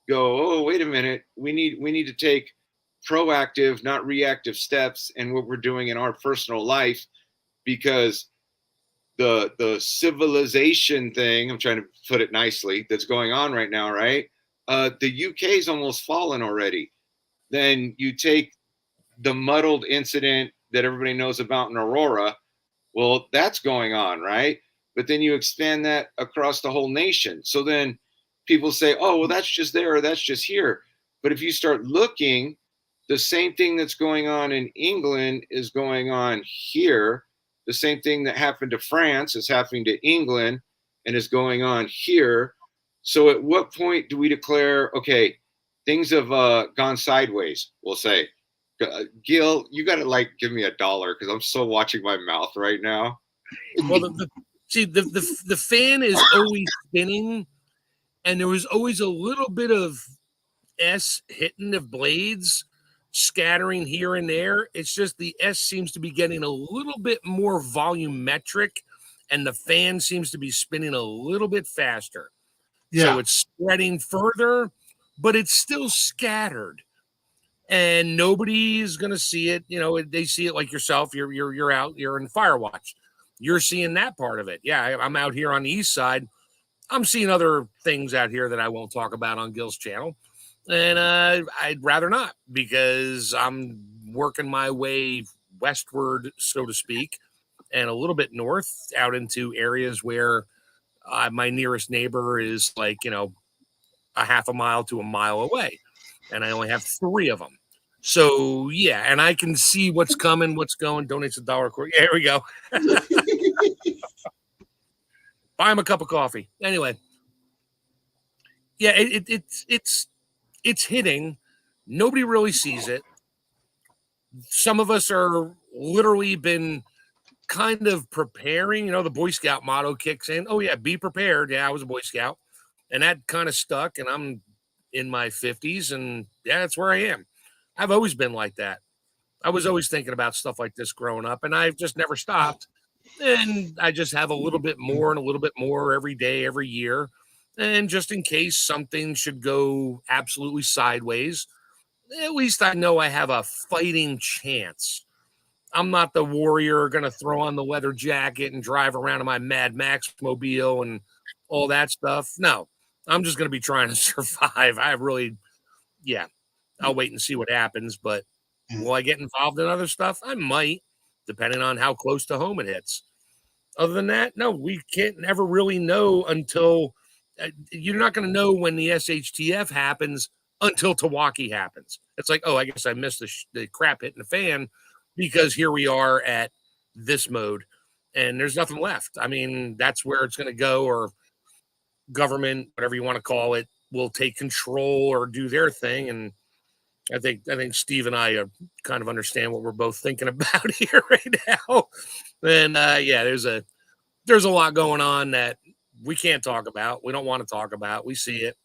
go, oh, wait a minute, we need to take proactive, not reactive steps in what we're doing in our personal life, because the civilization thing, I'm trying to put it nicely, that's going on right now, right? The UK's almost fallen already. Then you take the muddled incident that everybody knows about in Aurora. Well, that's going on, right? But then you expand that across the whole nation. So then people say, oh, well, that's just there or that's just here. But if you start looking, the same thing that's going on in England is going on here. The same thing that happened to France is happening to England and is going on here. So at what point do we declare, okay, things have gone sideways, we'll say? Gil, you got to like give me $1 because I'm so watching my mouth right now. Well, the fan is always spinning, and there was always a little bit of S hitting of blades, scattering here and there. It's just the S seems to be getting a little bit more volumetric, and the fan seems to be spinning a little bit faster. Yeah. So it's spreading further, but it's still scattered. And nobody's going to see it. You know, they see it like yourself. You're out, you're in Firewatch. You're seeing that part of it. Yeah, I'm out here on the east side. I'm seeing other things out here that I won't talk about on Gil's channel. And I'd rather not, because I'm working my way westward, so to speak, and a little bit north out into areas where my nearest neighbor is like, you know, a half a mile to a mile away. And I only have 3 of them. So, yeah, and I can see what's coming, what's going. Donates $1 a quarter. Yeah, here we go. Buy him a cup of coffee. Anyway. Yeah, it's hitting. Nobody really sees it. Some of us are literally been kind of preparing. You know, the Boy Scout motto kicks in. Oh, yeah, be prepared. Yeah, I was a Boy Scout. And that kind of stuck, and I'm in my 50s, and yeah, that's where I am. I've always been like that. I was always thinking about stuff like this growing up, and I've just never stopped. And I just have a little bit more and a little bit more every day, every year. And just in case something should go absolutely sideways, at least I know I have a fighting chance. I'm not the warrior going to throw on the leather jacket and drive around in my Mad Max mobile and all that stuff. No, I'm just going to be trying to survive. I'll wait and see what happens. But will I get involved in other stuff? I might. depending on how close to home it hits. Other than that, no, we can't never really know until you're not going to know when the SHTF happens until Milwaukee happens. It's like, oh, I guess I missed the crap hitting the fan because here we are at this mode and there's nothing left. I mean, that's where it's going to go, or government, whatever you want to call it, will take control or do their thing. And I think Steve and I kind of understand what we're both thinking about here right now. And yeah, there's a lot going on that we can't talk about. We don't want to talk about. We see it,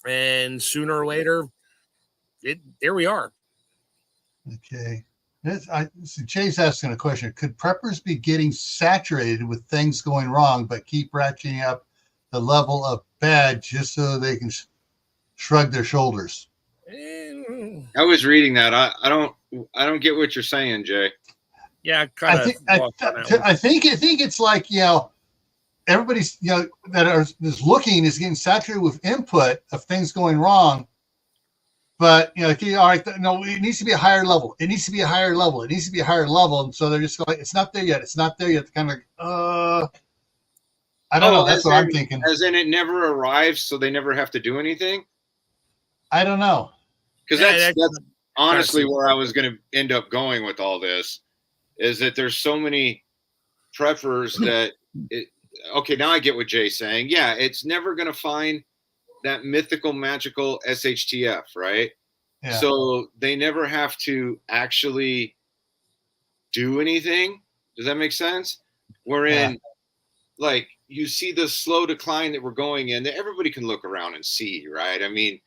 and sooner or later, there we are. Okay. So Jay's asking a question. Could preppers be getting saturated with things going wrong, but keep ratcheting up the level of bad just so they can shrug their shoulders? I was reading that. I don't get what you're saying, Jay. Yeah, kind of. I think it's like, everybody's that is looking is getting saturated with input of things going wrong. But okay, all right, no, it needs to be a higher level. It needs to be a higher level. It needs to be a higher level. And so they're just like, it's not there yet. It's not there yet. Kind of I don't know. That's what I'm thinking. As in, it never arrives, so they never have to do anything. I don't know. Because that's honestly where I was going to end up going with all this, is that there's so many preppers that okay, now I get what Jay's saying. Yeah, it's never going to find that mythical, magical SHTF, right? Yeah. So they never have to actually do anything. Does that make sense? Wherein, like, you see the slow decline that we're going in, that everybody can look around and see, right? I mean,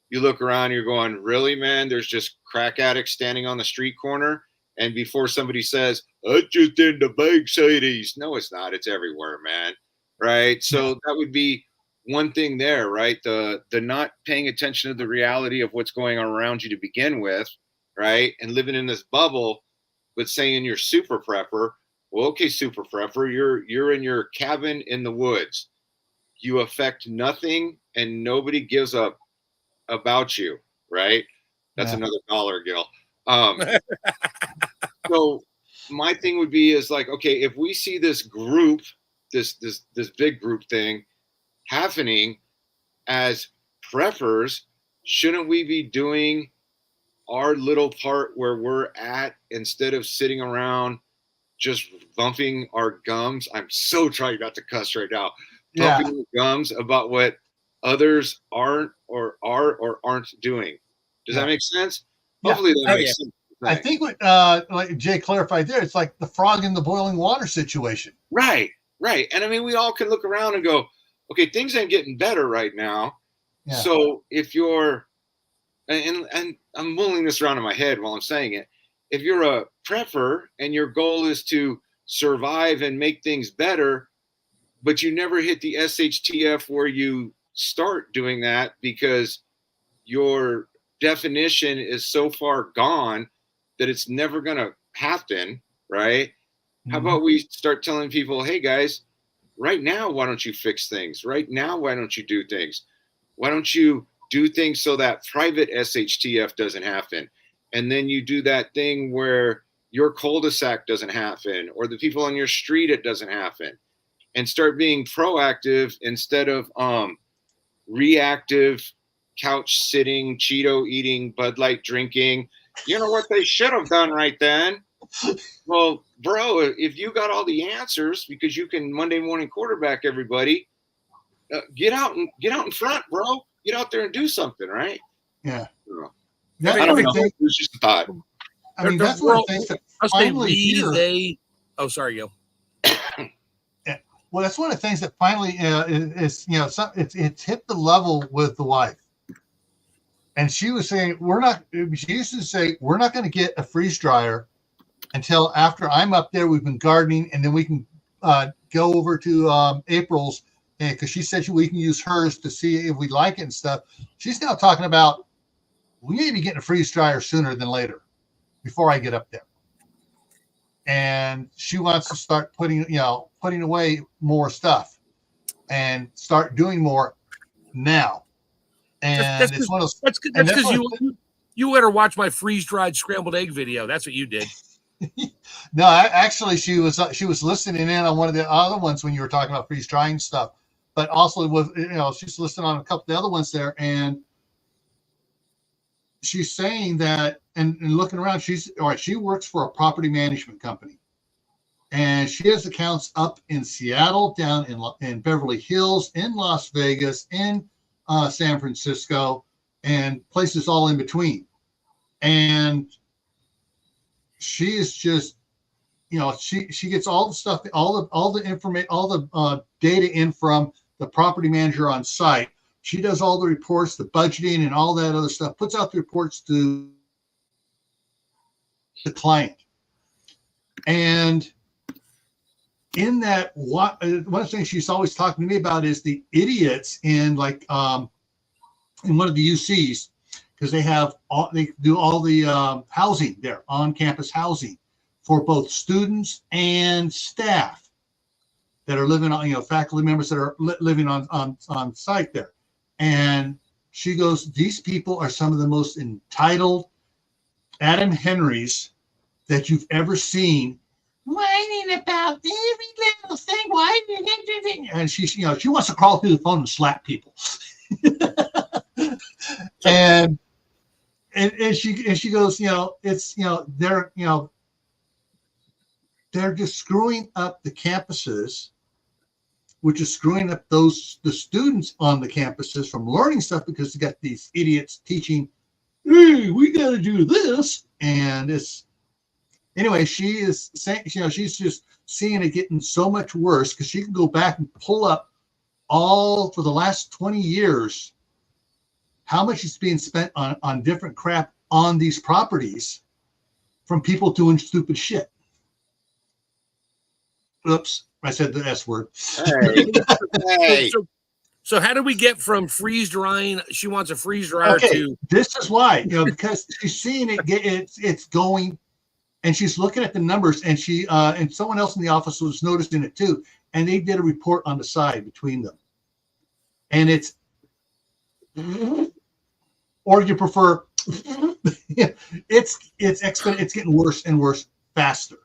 you look around, you're going, really, man? There's just crack addicts standing on the street corner. And before somebody says, "It's just in the big cities," no, it's not. It's everywhere, man. Right? So that would be one thing there, right? The not paying attention to the reality of what's going on around you to begin with, right? And living in this bubble, but saying you're super prepper. Well, okay, super prepper, you're in your cabin in the woods. You affect nothing, and nobody gives up about you, right? That's another dollar, Gil. So my thing would be is like, okay, if we see this group, this big group thing happening as preppers, shouldn't we be doing our little part where we're at instead of sitting around just bumping our gums? I'm so trying not to cuss right now. Bumping our gums about what others aren't or are or aren't doing. Does that make sense? Hopefully that makes sense. I think what like Jay clarified there, it's like the frog in the boiling water situation. Right. And I mean, we all can look around and go, okay, things ain't getting better right now. Yeah. So if you're, and I'm mulling this around in my head while I'm saying it, if you're a prepper and your goal is to survive and make things better, but you never hit the SHTF where you start doing that because your definition is so far gone that it's never going to happen, right? Mm-hmm. How about we start telling people, hey guys, right now, why don't you fix things? Right now, why don't you do things? Why don't you do things so that private SHTF doesn't happen? And then you do that thing where your cul-de-sac doesn't happen, or the people on your street, it doesn't happen. And start being proactive instead of reactive, couch sitting, Cheeto eating, Bud Light drinking. You know what they should have done right then? Well, bro, if you got all the answers because you can Monday morning quarterback everybody, get out in front, bro. Get out there and do something, right? Yeah. I don't know. It was just a thought. I mean, that's one of the things that finally Oh, sorry, Gil. Yeah. Well, that's one of the things that finally is it's hit the level with the wife. And she was saying, she used to say, we're not going to get a freeze dryer until after I'm up there. We've been gardening, and then we can go over to April's, because she said we can use hers to see if we like it and stuff. She's now talking about, we need to be getting a freeze dryer sooner than later before I get up there. And she wants to start putting away more stuff and start doing more now. And it's one of those. That's because you let her watch my freeze dried scrambled egg video. That's what you did. No, actually, she was listening in on one of the other ones when you were talking about freeze drying stuff, but also with she's listening on a couple of the other ones there, and she's saying that and looking around, she works for a property management company, and she has accounts up in Seattle, down in Beverly Hills, in Las Vegas, in San Francisco, and places all in between, and she is just she gets all the stuff, all the information, all the data in from the property manager on site. She does all the reports, the budgeting, and all that other stuff. Puts out the reports to the client. And in that, one of the things she's always talking to me about is the idiots in in one of the UCs, because they do all the housing there, on campus housing, for both students and staff that are living on, faculty members that are living on site there. And she goes, these people are some of the most entitled Adam Henrys that you've ever seen, whining about every little thing. And she wants to crawl through the phone and slap people. and she goes, it's, they're just screwing up the campuses, which is screwing up the students on the campuses from learning stuff, because you got these idiots teaching, hey, we got to do this. And anyway, she is saying, she's just seeing it getting so much worse, because she can go back and pull up all for the last 20 years, how much is being spent on different crap on these properties from people doing stupid shit. Oops, I said the S word. Hey. So how do we get from freeze drying? She wants a freeze dryer to. This is why, because she's seeing it's going, and she's looking at the numbers, and she and someone else in the office was noticing it too, and they did a report on the side between them, and it's, or you prefer, it's getting worse and worse faster,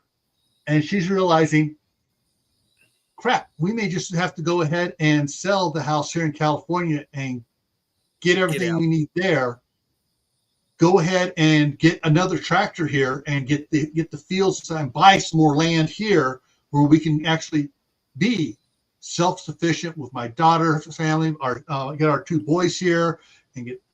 and she's realizing, crap, we may just have to go ahead and sell the house here in California and get everything we need there. Go ahead and get another tractor here and get the fields and buy some more land here where we can actually be self-sufficient with my daughter's family, get our two boys here,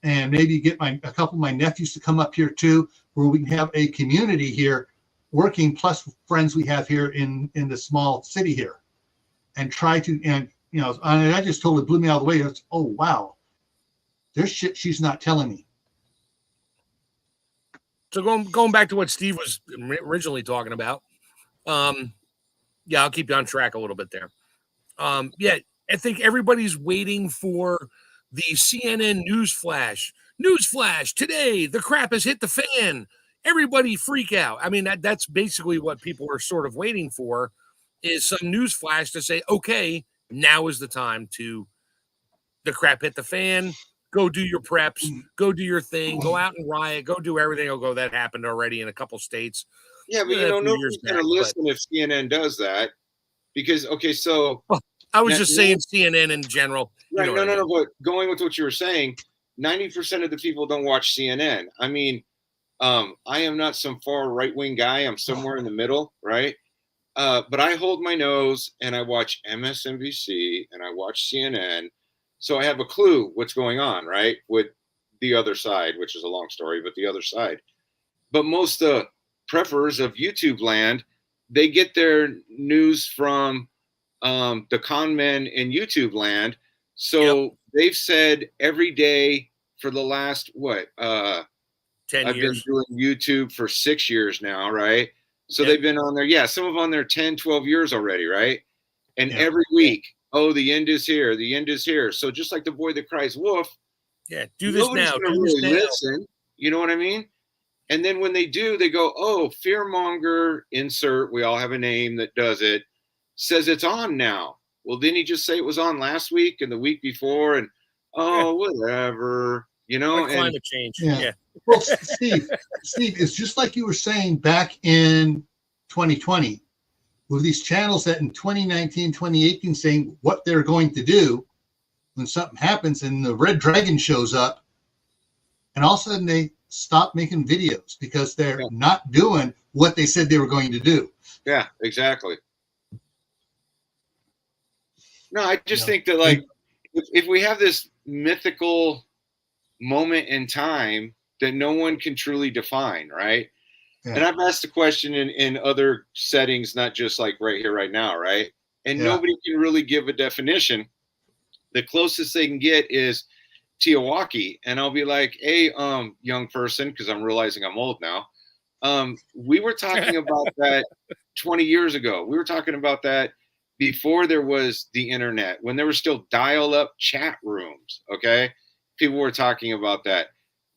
and maybe get a couple of my nephews to come up here too, where we can have a community here working, plus friends we have here in the small city here. And try to, and that just totally blew me out of the way. It's, oh wow, there's shit she's not telling me. So going back to what Steve was originally talking about, I'll keep you on track a little bit there. I think everybody's waiting for the CNN news flash. Newsflash today, the crap has hit the fan. Everybody freak out. I mean, that's basically what people are sort of waiting for. Is some news flash to say, okay, now is the time to the crap hit the fan, go do your preps, go do your thing, go out and riot, go do everything. That happened already in a couple states. Yeah, but nobody's going to listen if CNN does that, because, so. Well, I was just saying CNN in general. Right, no, but going with what you were saying, 90% of the people don't watch CNN. I mean, I am not some far right-wing guy. I'm somewhere in the middle, right? But I hold my nose and I watch MSNBC and I watch CNN. So I have a clue what's going on, right? With the other side, which is a long story, but the other side. But most preffers of YouTube land, they get their news from the con men in YouTube land. So they've said every day for the last, 10 years. I've been doing YouTube for 6 years now, right? So they've been on there. Some of them on there 10, 12 years already, right? And every week, the end is here. The end is here. So just like the boy that cries wolf. Yeah, do this now. Do this now. Listen. You know what I mean? And then when they do, they go, fearmonger, insert. We all have a name that does it. Says it's on now. Well, didn't he just say it was on last week and the week before? And, whatever. Like climate change. Yeah. Well, Steve, it's just like you were saying back in 2020 with these channels that in 2019, 2018 saying what they're going to do when something happens and the red dragon shows up, and all of a sudden they stop making videos because they're not doing what they said they were going to do. Yeah, exactly. No, I just think that, like, if we have this mythical moment in time that no one can truly define, right? Yeah. And I've asked the question in other settings, not just like right here, right now, right? And nobody can really give a definition. The closest they can get is Teotihuacan. And I'll be like, hey, young person, because I'm realizing I'm old now. We were talking about that 20 years ago. We were talking about that before there was the internet, when there were still dial-up chat rooms, okay? People were talking about that.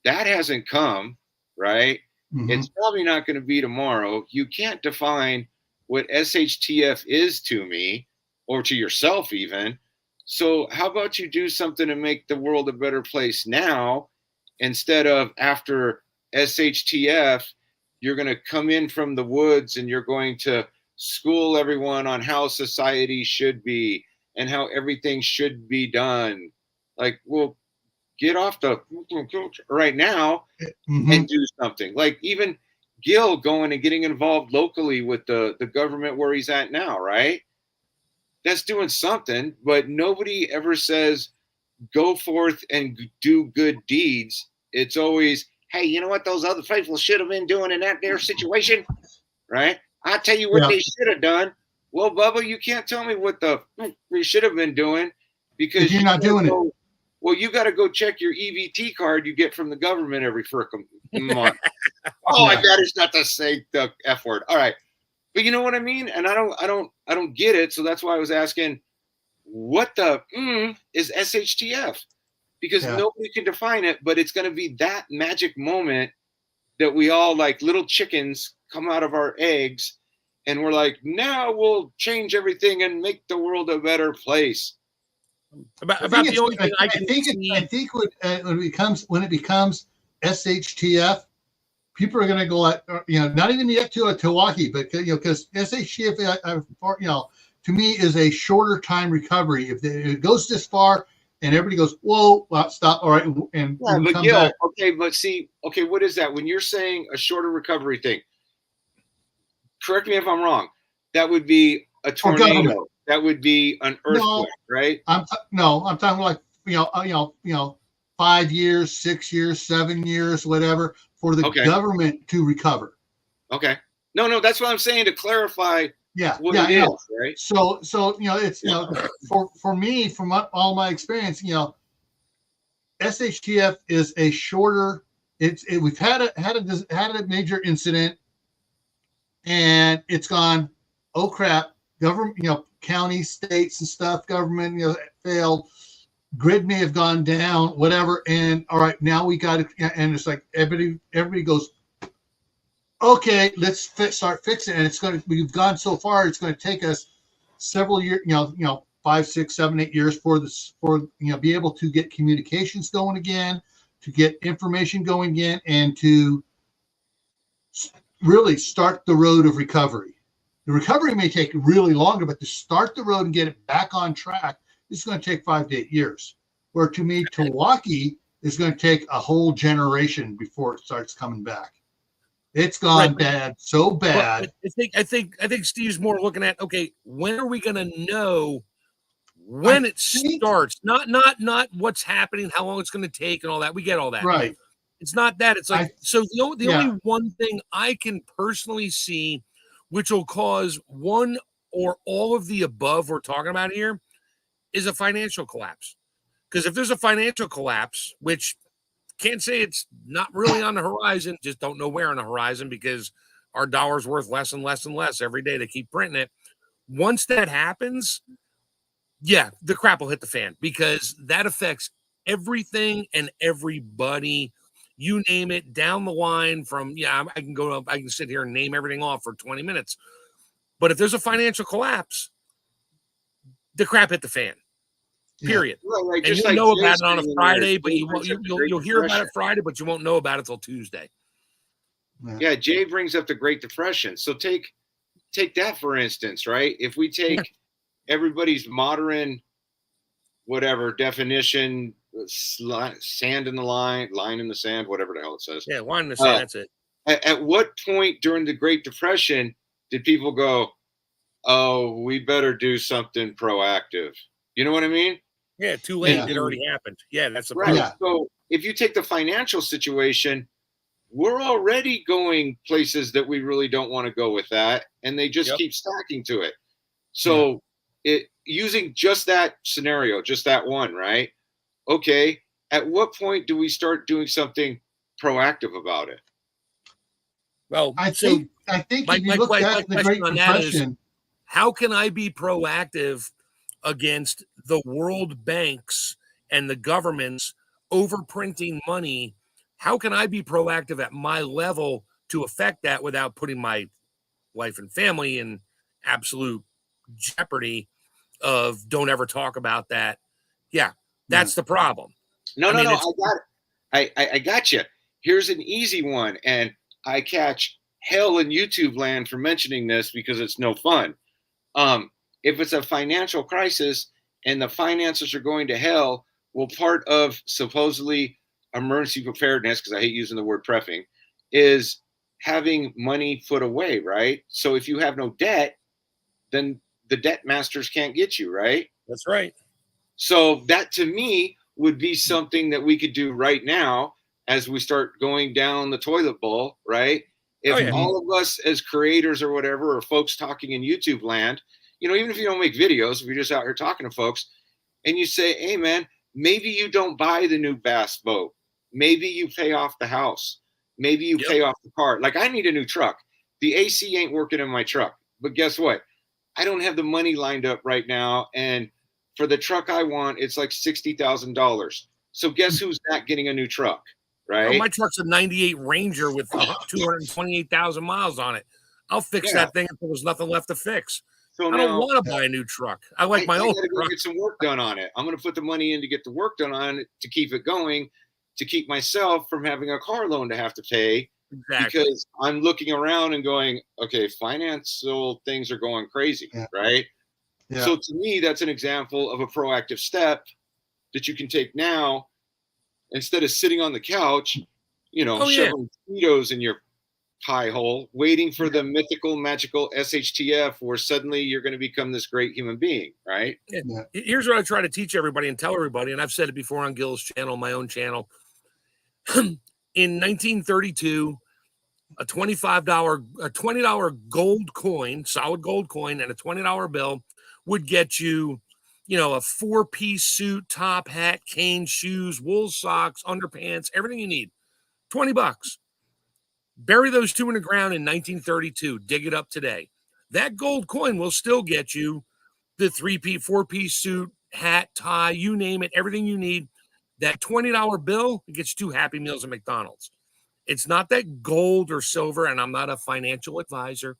That hasn't come, right? Mm-hmm. It's probably not going to be tomorrow. You can't define what SHTF is to me or to yourself even. So how about you do something to make the world a better place now instead of after SHTF, you're going to come in from the woods and you're going to school everyone on how society should be and how everything should be done. Like, well, get off the right now and do something. Like even Gil going and getting involved locally with the government where he's at now, right? That's doing something, but nobody ever says, go forth and do good deeds. It's always, hey, you know what those other people should have been doing in that their situation, right? I'll tell you what they should have done. Well, Bubba, you can't tell me what we should have been doing because you're not doing it. Well, you got to go check your EBT card you get from the government every frickin' month. I got it's not to say the F word. All right. But you know what I mean? And I don't get it. So that's why I was asking, what the is SHTF? Because nobody can define it, but it's going to be that magic moment that we all, like little chickens, come out of our eggs and we're like, now we'll change everything and make the world a better place. About the only thing I can see. I think when it becomes SHTF, people are going to go at, not even yet to a Teotihuacan, but because SHTF, to me is a shorter time recovery. If it goes this far and everybody goes, whoa, well, stop, all right, and but come back. Okay, but see, what is that? When you're saying a shorter recovery thing, correct me if I'm wrong. That would be a tornado. That would be an earthquake, right? I'm talking like 5 years, 6 years, 7 years, whatever, for the government to recover. Okay. No, that's what I'm saying to clarify. What it is, right? So it's for me, from all my experience, SHTF is a shorter. We've had a major incident, and it's gone. Oh crap! Government, counties, states, and stuff. Government, failed. Grid may have gone down, whatever. And all right, now we got it. And it's like everybody goes, okay, let's start fixing it. And we've gone so far, it's going to take us several years, 5, 6, 7, 8 years for be able to get communications going again, to get information going again, and to really start the road of recovery. The recovery may take really longer, but to start the road and get it back on track, it's going to take 5 to 8 years. Where to me, Teotihuacan is going to take a whole generation before it starts coming back. It's gone bad, so bad. Well, I think Steve's more looking at, okay, when are we going to know when it starts? Not what's happening, how long it's going to take, and all that. We get all that. Right. It's not that. It's like the only one thing I can personally see, which will cause one or all of the above we're talking about here, is a financial collapse. Because if there's a financial collapse, which can't say it's not really on the horizon, just don't know where on the horizon because our dollar's worth less and less and less every day. They keep printing it. Once that happens, the crap will hit the fan because that affects everything and everybody. You name it, down the line from, I can sit here and name everything off for 20 minutes. But if there's a financial collapse, the crap hit the fan. Period. Right, and just you'll like know about Jay's it on a saying in Friday, there, but Jay you won't. brings up the You'll Great hear about it Depression. Friday, but you won't know about it till Tuesday. Yeah, Jay brings up the Great Depression. So take that for instance, right? If we take everybody's modern whatever definition, sand in the line in the sand, whatever the hell it says. Yeah, line in the sand. That's it. At what point during the Great Depression did people go, "Oh, we better do something proactive"? You know what I mean? Yeah, too late. Yeah. It already happened. Yeah, that's the Right. problem. Yeah. So if you take the financial situation, we're already going places that we really don't want to go with that, and they just keep stacking to it. So it using just that scenario, just that one, right? Okay, at what point do we start doing something proactive about it? Well, I think if you look at the Great Depression, how can I be proactive against the world banks and the governments overprinting money? How can I be proactive at my level to affect that without putting my wife and family in absolute jeopardy of don't ever talk about that? Yeah, that's the problem. No, I got it. I got you. Here's an easy one, and I catch hell in YouTube land for mentioning this because it's no fun. If it's a financial crisis and the finances are going to hell, well, part of supposedly emergency preparedness, because I hate using the word prepping, is having money put away, right? So if you have no debt, then the debt masters can't get you, right? That's right. So that to me would be something that we could do right now as we start going down the toilet bowl, right? If all of us as creators or whatever, or folks talking in YouTube land, even if you don't make videos, if you're just out here talking to folks and you say, hey man, maybe you don't buy the new bass boat. Maybe you pay off the house. Maybe you pay off the car. Like I need a new truck. The AC ain't working in my truck, but guess what? I don't have the money lined up right now. And for the truck I want, it's like $60,000. So guess who's not getting a new truck, right? Oh, my truck's a 98 Ranger with 228,000 miles on it. I'll fix that thing if there's nothing left to fix. So I don't want to buy a new truck. I like my old truck. I truck. Get some work done on it. I'm going to put the money in to get the work done on it to keep it going, to keep myself from having a car loan to have to pay. Exactly. Because I'm looking around and going, okay, financial things are going crazy, right? Yeah. So to me, that's an example of a proactive step that you can take now instead of sitting on the couch, shoving Cheetos in your pie hole, waiting for the mythical, magical SHTF where suddenly you're going to become this great human being, right? Yeah. Here's what I try to teach everybody and tell everybody, and I've said it before on Gil's channel, my own channel. In 1932, a $20 gold coin, solid gold coin, and a $20 bill would get you, a 4-piece suit, top hat, cane, shoes, wool socks, underpants, everything you need. $20. Bury those two in the ground in 1932. Dig it up today. That gold coin will still get you the 3-piece, 4-piece suit, hat, tie, you name it, everything you need. That $20 bill gets you 2 Happy Meals at McDonald's. It's not that gold or silver, and I'm not a financial advisor.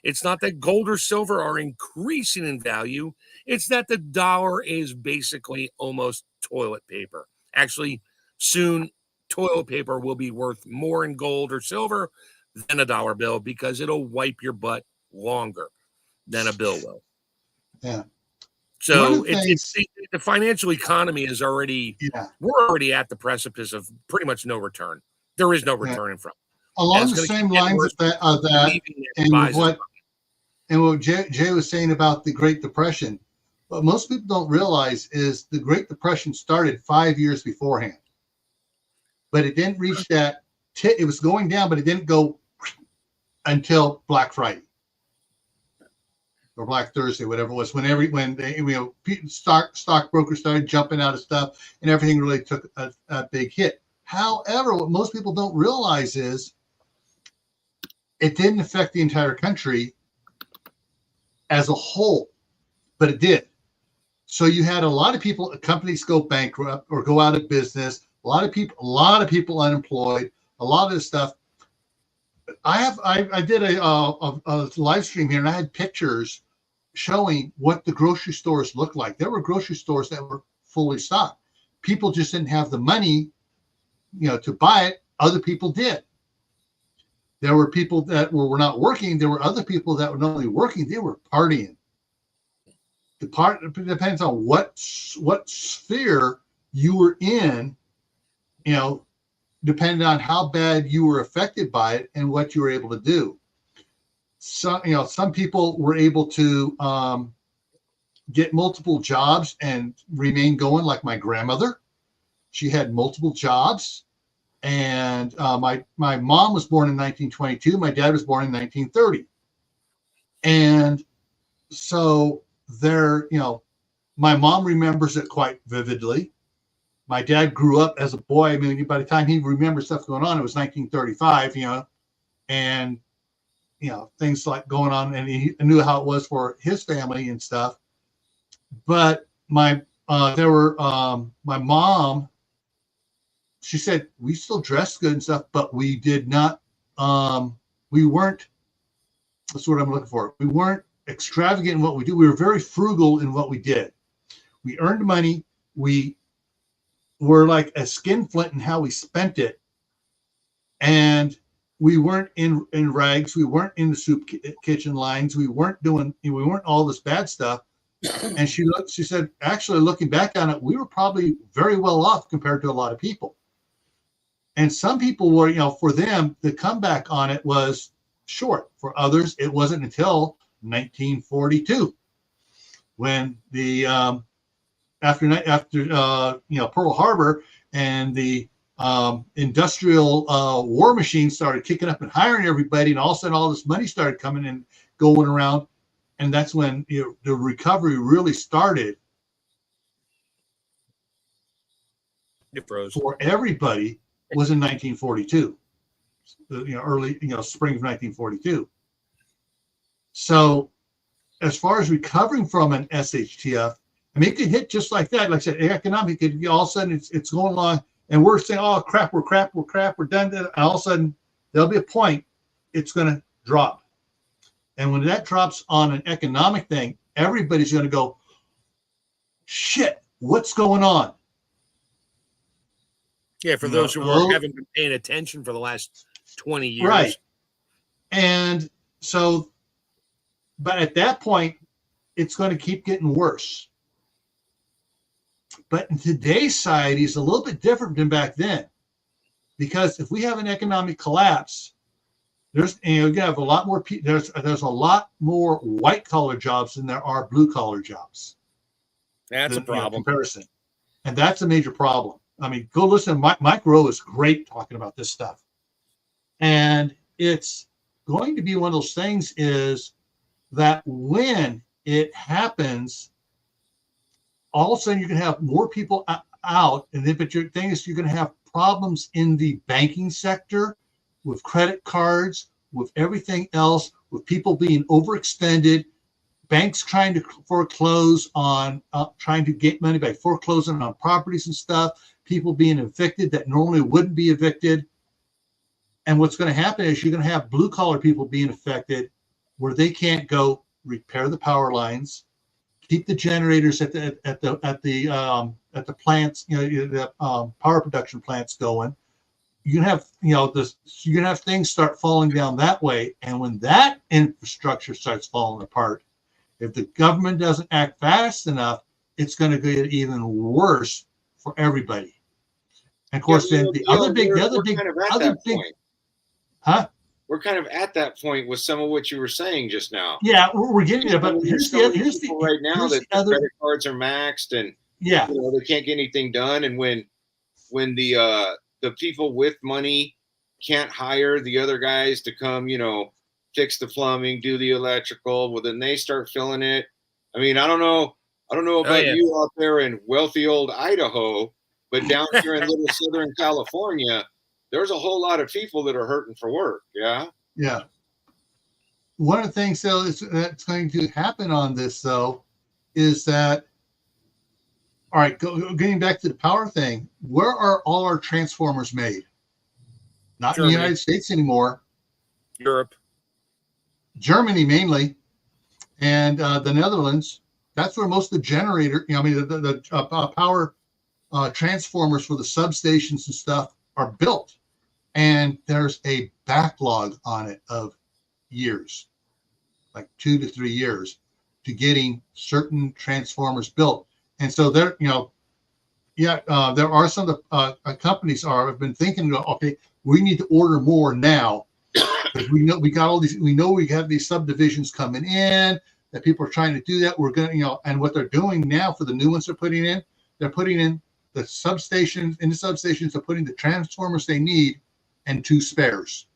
It's not that gold or silver are increasing in value. It's that the dollar is basically almost toilet paper. Actually, soon toilet paper will be worth more in gold or silver than a dollar bill because it'll wipe your butt longer than a bill will. Yeah. So the financial economy is already, we're already at the precipice of pretty much no return. There is no returning from. Along the same lines of that and what Jay was saying about the Great Depression, what most people don't realize is the Great Depression started 5 years beforehand. But it didn't reach that. It was going down, but it didn't go until Black Friday or Black Thursday, whatever it was. When stockbrokers started jumping out of stuff, and everything really took a big hit. However, what most people don't realize is it didn't affect the entire country as a whole, but it did. So you had a lot of people, companies go bankrupt or go out of business. A lot of people unemployed. A lot of this stuff. I did a live stream here, and I had pictures showing what the grocery stores looked like. There were grocery stores that were fully stocked. People just didn't have the money, to buy it. Other people did. There were people that were not working. There were other people that were not only working, they were partying. It depends on what sphere you were in, depending on how bad you were affected by it and what you were able to do. So, some people were able to get multiple jobs and remain going, like my grandmother. She had multiple jobs. And my mom was born in 1922. My dad was born in 1930. And so my mom remembers it quite vividly. My dad grew up as a boy. I mean, by the time he remembers stuff going on, it was 1935, and, things like going on, and he knew how it was for his family and stuff. But my mom, she said, we still dressed good and stuff, but we did not, we weren't, that's what I'm looking for. We weren't extravagant in what we do. We were very frugal in what we did. We earned money. We were like a skinflint in how we spent it. And we weren't in rags. We weren't in the soup kitchen lines. We weren't all this bad stuff. And she said, actually, looking back on it, we were probably very well off compared to a lot of people. And some people were, for them, the comeback on it was short. For others, it wasn't until 1942 when the after Pearl Harbor and the industrial war machine started kicking up and hiring everybody, and all of a sudden all this money started coming and going around, and that's when the recovery really started. It froze. For everybody. Was in 1942, early, spring of 1942. So as far as recovering from an SHTF, I mean, it could hit just like that. Like I said, economic, all of a sudden it's going along and we're saying, oh, crap, we're done. And all of a sudden there'll be a point it's going to drop. And when that drops on an economic thing, everybody's going to go, shit, what's going on? Yeah, for those who haven't been paying attention for the last 20 years. Right. And so, but at that point, it's going to keep getting worse. But in today's society, it's a little bit different than back then. Because if we have an economic collapse, you're going to have a lot more, there's a lot more white collar jobs than there are blue collar jobs. That's a problem. Comparison. And that's a major problem. I mean, go listen. Mike Rowe is great talking about this stuff. And it's going to be one of those things is that when it happens, all of a sudden you're going to have more people out. And then, but your thing is you're going to have problems in the banking sector with credit cards, with everything else, with people being overextended, banks trying to foreclose on, trying to get money by foreclosing on properties and stuff, people being evicted that normally wouldn't be evicted. And what's going to happen is you're going to have blue collar people being affected where they can't go repair the power lines, keep the generators at the plants, the power production plants going. You can have, you're going to have things start falling down that way. And when that infrastructure starts falling apart, if the government doesn't act fast enough, it's going to get even worse for everybody. And of course, then the other big, we're kind of at that point with some of what you were saying just now. Yeah, we're getting there. But here's the right now that the credit cards are maxed and they can't get anything done. And when the people with money can't hire the other guys to come, fix the plumbing, do the electrical, well, then they start filling it. I mean, I don't know about you out there in wealthy old Idaho, but down here in little Southern California, there's a whole lot of people that are hurting for work. Yeah. Yeah. One of the things though that's going to happen on this though is that, all right, getting back to the power thing, where are all our transformers made? Not Germany. In the United States anymore. Europe. Germany mainly, and the Netherlands. that's where most of the generator, the power transformers for the substations and stuff are built. And there's a backlog on it of years, like 2 to 3 years, to getting certain transformers built. And so there, there are some of the companies have been thinking, okay, we need to order more now, because we know we got all these. We know we have these subdivisions coming in, that people are trying to do that. We're gonna, and what they're doing now for the new ones they're putting in the substations. In the substations, they're putting the transformers they need and 2 spares.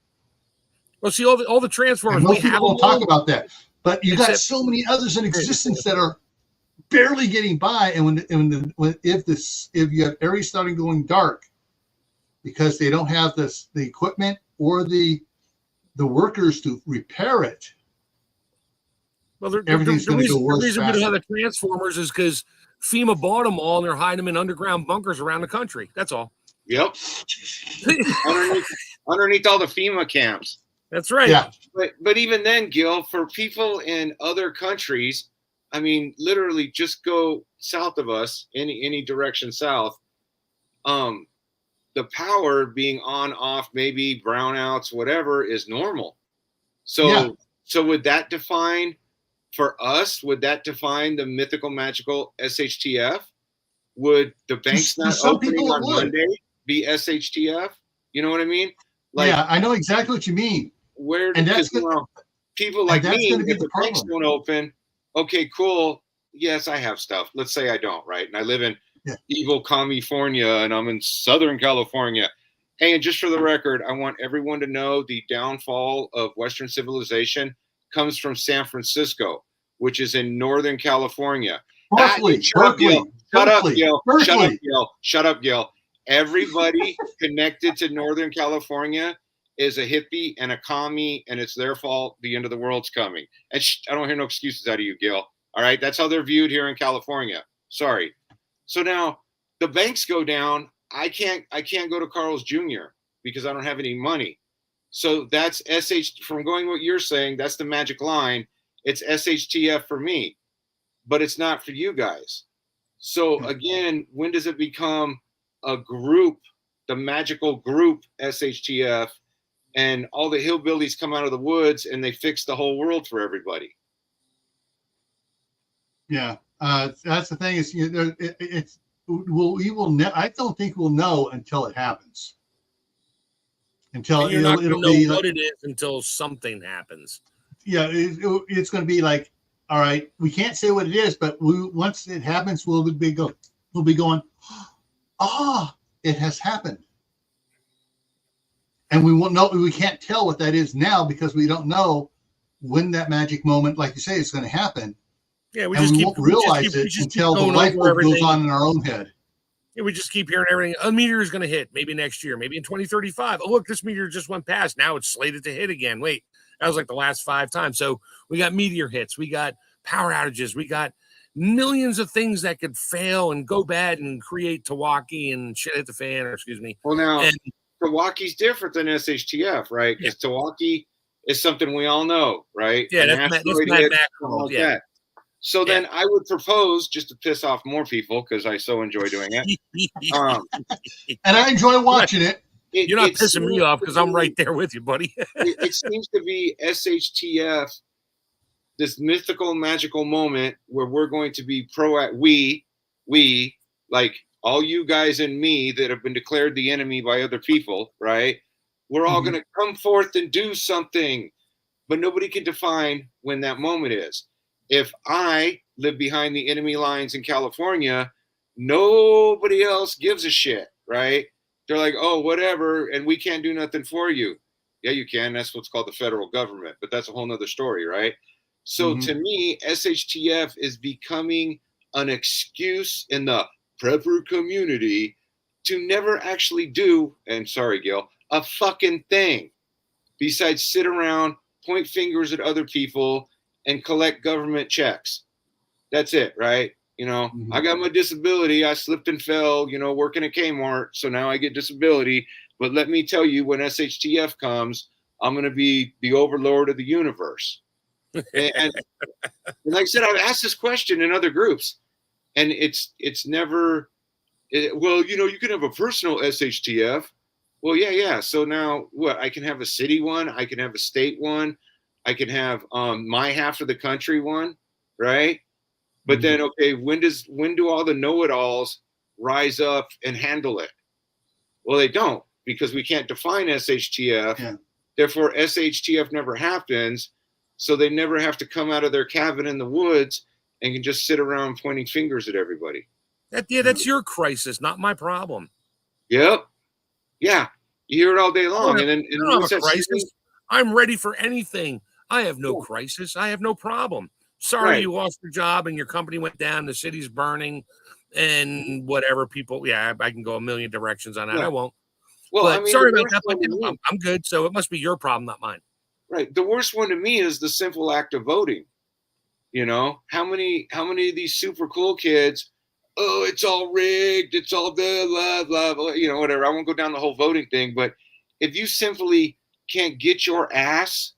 Well, see, all the transformers. And most people don't talk about that, but you got so many others in existence that are barely getting by. And if you have areas starting going dark because they don't have the equipment or the workers to repair it, well, everything's going to go worse. The reason we don't have the transformers is because FEMA bought them all and they're hiding them in underground bunkers around the country. That's all. Yep. underneath all the FEMA camps. That's right. Yeah. But even then, Gil, for people in other countries, I mean, literally just go south of us, any direction south. The power being on, off, maybe brownouts, whatever, is normal. So would that define for us? Would that define the mythical, magical SHTF? Would the banks not opening on Monday be SHTF? You know what I mean? Yeah, I know exactly what you mean. People like me, if the banks don't open, okay, cool. Yes, I have stuff. Let's say I don't, right? And I live in evil California, and I'm in Southern California. Hey, and just for the record, I want everyone to know the downfall of Western civilization comes from San Francisco, which is in Northern California. Berkeley. Shut up, Gil. Everybody connected to Northern California is a hippie and a commie, and it's their fault. The end of the world's coming. And I don't hear no excuses out of you, Gil. All right, that's how they're viewed here in California. Sorry. So now the banks go down. I can't go to Carl's Jr. because I don't have any money. So that's from going what you're saying. That's the magic line. It's SHTF for me, but it's not for you guys. So again, when does it become a group, the magical group SHTF, and all the hillbillies come out of the woods and they fix the whole world for everybody? Yeah, that's the thing. Is I don't think we'll know until it happens. Until you're not going to know what it is until something happens. Yeah, it's going to be like, all right, we can't say what it is, but once it happens, we'll be going, it has happened. And we won't know. We can't tell what that is now because we don't know when that magic moment, like you say, is going to happen. Yeah, we won't realize it until the light bulb goes on in our own head. Yeah, we just keep hearing everything. A meteor is going to hit maybe next year, maybe in 2035. Oh, look, this meteor just went past. Now it's slated to hit again. Wait, that was like the last 5 times. So we got meteor hits. We got power outages. We got millions of things that could fail and go bad and create Tawaki and shit hit the fan, or excuse me. Well, now, Tawaki's different than SHTF, right? Because Tawaki is something we all know, right? Yeah, that's macro. Yeah. So then I would propose, just to piss off more people, because I so enjoy doing it. And I enjoy watching it. You're not pissing me off because I'm right there with you, buddy. It seems to be SHTF, this mythical, magical moment where we're going to be we, like all you guys and me that have been declared the enemy by other people, right? We're all going to come forth and do something, but nobody can define when that moment is. If I live behind the enemy lines in California, nobody else gives a shit, right? They're like, oh, whatever, and we can't do nothing for you. Yeah, you can. That's what's called the federal government, but that's a whole nother story, right? So to me, SHTF is becoming an excuse in the prepper community to never actually do, and sorry, Gil, a fucking thing besides sit around, point fingers at other people, and collect government checks. That's it, right? You know, I got my disability. I slipped and fell, working at Kmart. So now I get disability. But let me tell you, when SHTF comes, I'm going to be the overlord of the universe. And like I said, I've asked this question in other groups, and it's never. Well, you can have a personal SHTF. Well, yeah. So now what? I can have a city one. I can have a state one. I can have my half of the country one, right? But then, okay, when do all the know-it-alls rise up and handle it? Well, they don't, because we can't define SHTF. Yeah. Therefore, SHTF never happens. So they never have to come out of their cabin in the woods and can just sit around pointing fingers at everybody. That's your crisis, not my problem. Yep. Yeah. You hear it all day long. And then a crisis. I'm ready for anything. I have no crisis. I have no problem. Sorry, you lost your job and your company went down. The city's burning and whatever people. Yeah, I can go a million directions on that. I won't. Well, but sorry about that. But I'm good. So it must be your problem, not mine. Right. The worst one to me is the simple act of voting. How many of these super cool kids? Oh, it's all rigged. It's all blah, blah, blah, blah. Whatever. I won't go down the whole voting thing. But if you simply can't get your ass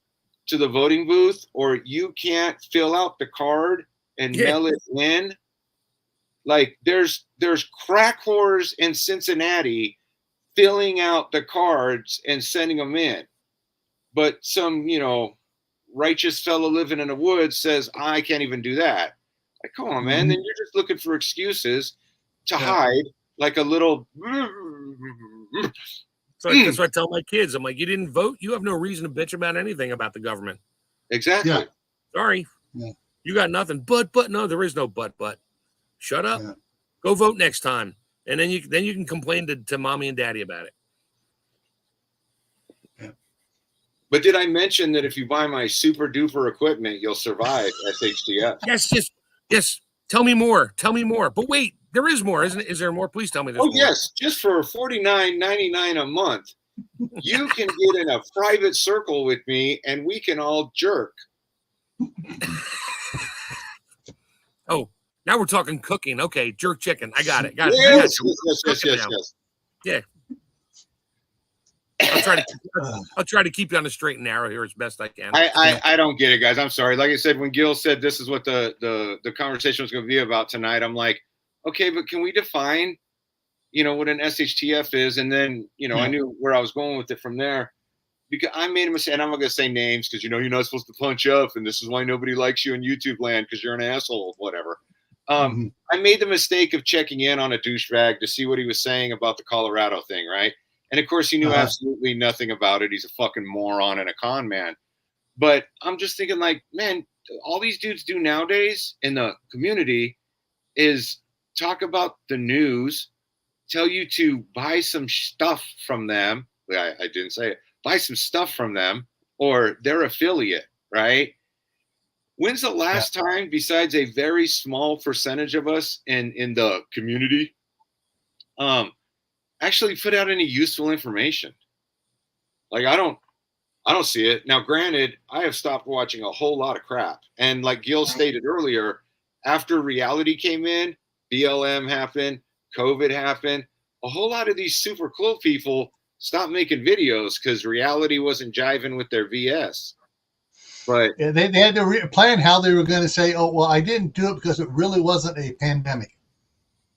to the voting booth, or you can't fill out the card and mail it in, like there's crack whores in Cincinnati filling out the cards and sending them in. But some, righteous fellow living in the woods says, I can't even do that. Like, come on, man. Then you're just looking for excuses to hide like a little. So that's what I tell my kids. I'm like, you didn't vote. You have no reason to bitch about anything about the government. Exactly. Yeah. Sorry. Yeah. You got nothing. But no, there is no but. Shut up. Yeah. Go vote next time. And then you can complain to mommy and daddy about it. Yeah. But did I mention that if you buy my super duper equipment, you'll survive SHTF? Yes. Tell me more. But wait, there is more, isn't it? Is there more? Please tell me there's more. Yes. Just for $49.99 a month, you can get in a private circle with me and we can all jerk. Oh, now we're talking cooking. Okay, jerk chicken. I got it. Yes. Yeah. I'll try to keep you on the straight and narrow here as best I can. I don't get it, guys. I'm sorry. Like I said, when Gil said this is what the conversation was going to be about tonight, I'm like, okay, but can we define, what an SHTF is? And then, I knew where I was going with it from there, because I made a mistake. And I'm not going to say names because, you're not supposed to punch up. And this is why nobody likes you in YouTube land, because you're an asshole, whatever. I made the mistake of checking in on a douchebag to see what he was saying about the Colorado thing, right? And of course, he knew absolutely nothing about it. He's a fucking moron and a con man. But I'm just thinking, like, man, all these dudes do nowadays in the community is talk about the news, tell you to buy some stuff from them. I didn't say it. Buy some stuff from them or their affiliate, right? When's the last time, besides a very small percentage of us in the community, actually put out any useful information? Like, I don't see it. Now, granted, I have stopped watching a whole lot of crap. And like Gil stated earlier, after reality came in, BLM happened, COVID happened, a whole lot of these super cool people stopped making videos because reality wasn't jiving with their VS. But they had to plan how they were going to say, oh, well, I didn't do it because it really wasn't a pandemic.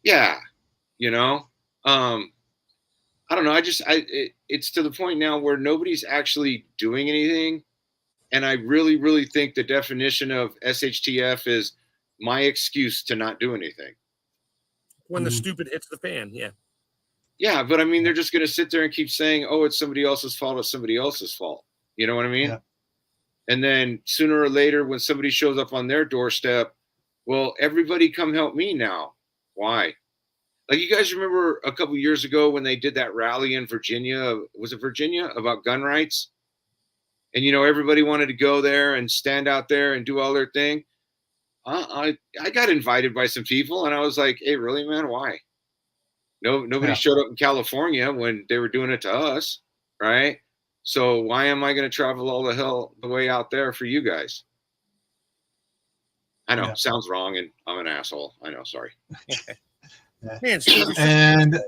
Yeah. I don't know. It's to the point now where nobody's actually doing anything. And I really, really think the definition of SHTF is my excuse to not do anything. When the stupid hits the fan. Yeah. Yeah. But I mean, they're just going to sit there and keep saying, oh, it's somebody else's fault. It's somebody else's fault. You know what I mean? Yeah. And then sooner or later, when somebody shows up on their doorstep, well, everybody come help me now. Why? Like, you guys remember a couple of years ago when they did that rally in Virginia? Was it Virginia? About gun rights? And, everybody wanted to go there and stand out there and do all their thing. I got invited by some people, and I was like, hey, really, man? Why? Nobody showed up in California when they were doing it to us, right? So why am I going to travel all the way out there for you guys? I know, sounds wrong, and I'm an asshole. I know, sorry. And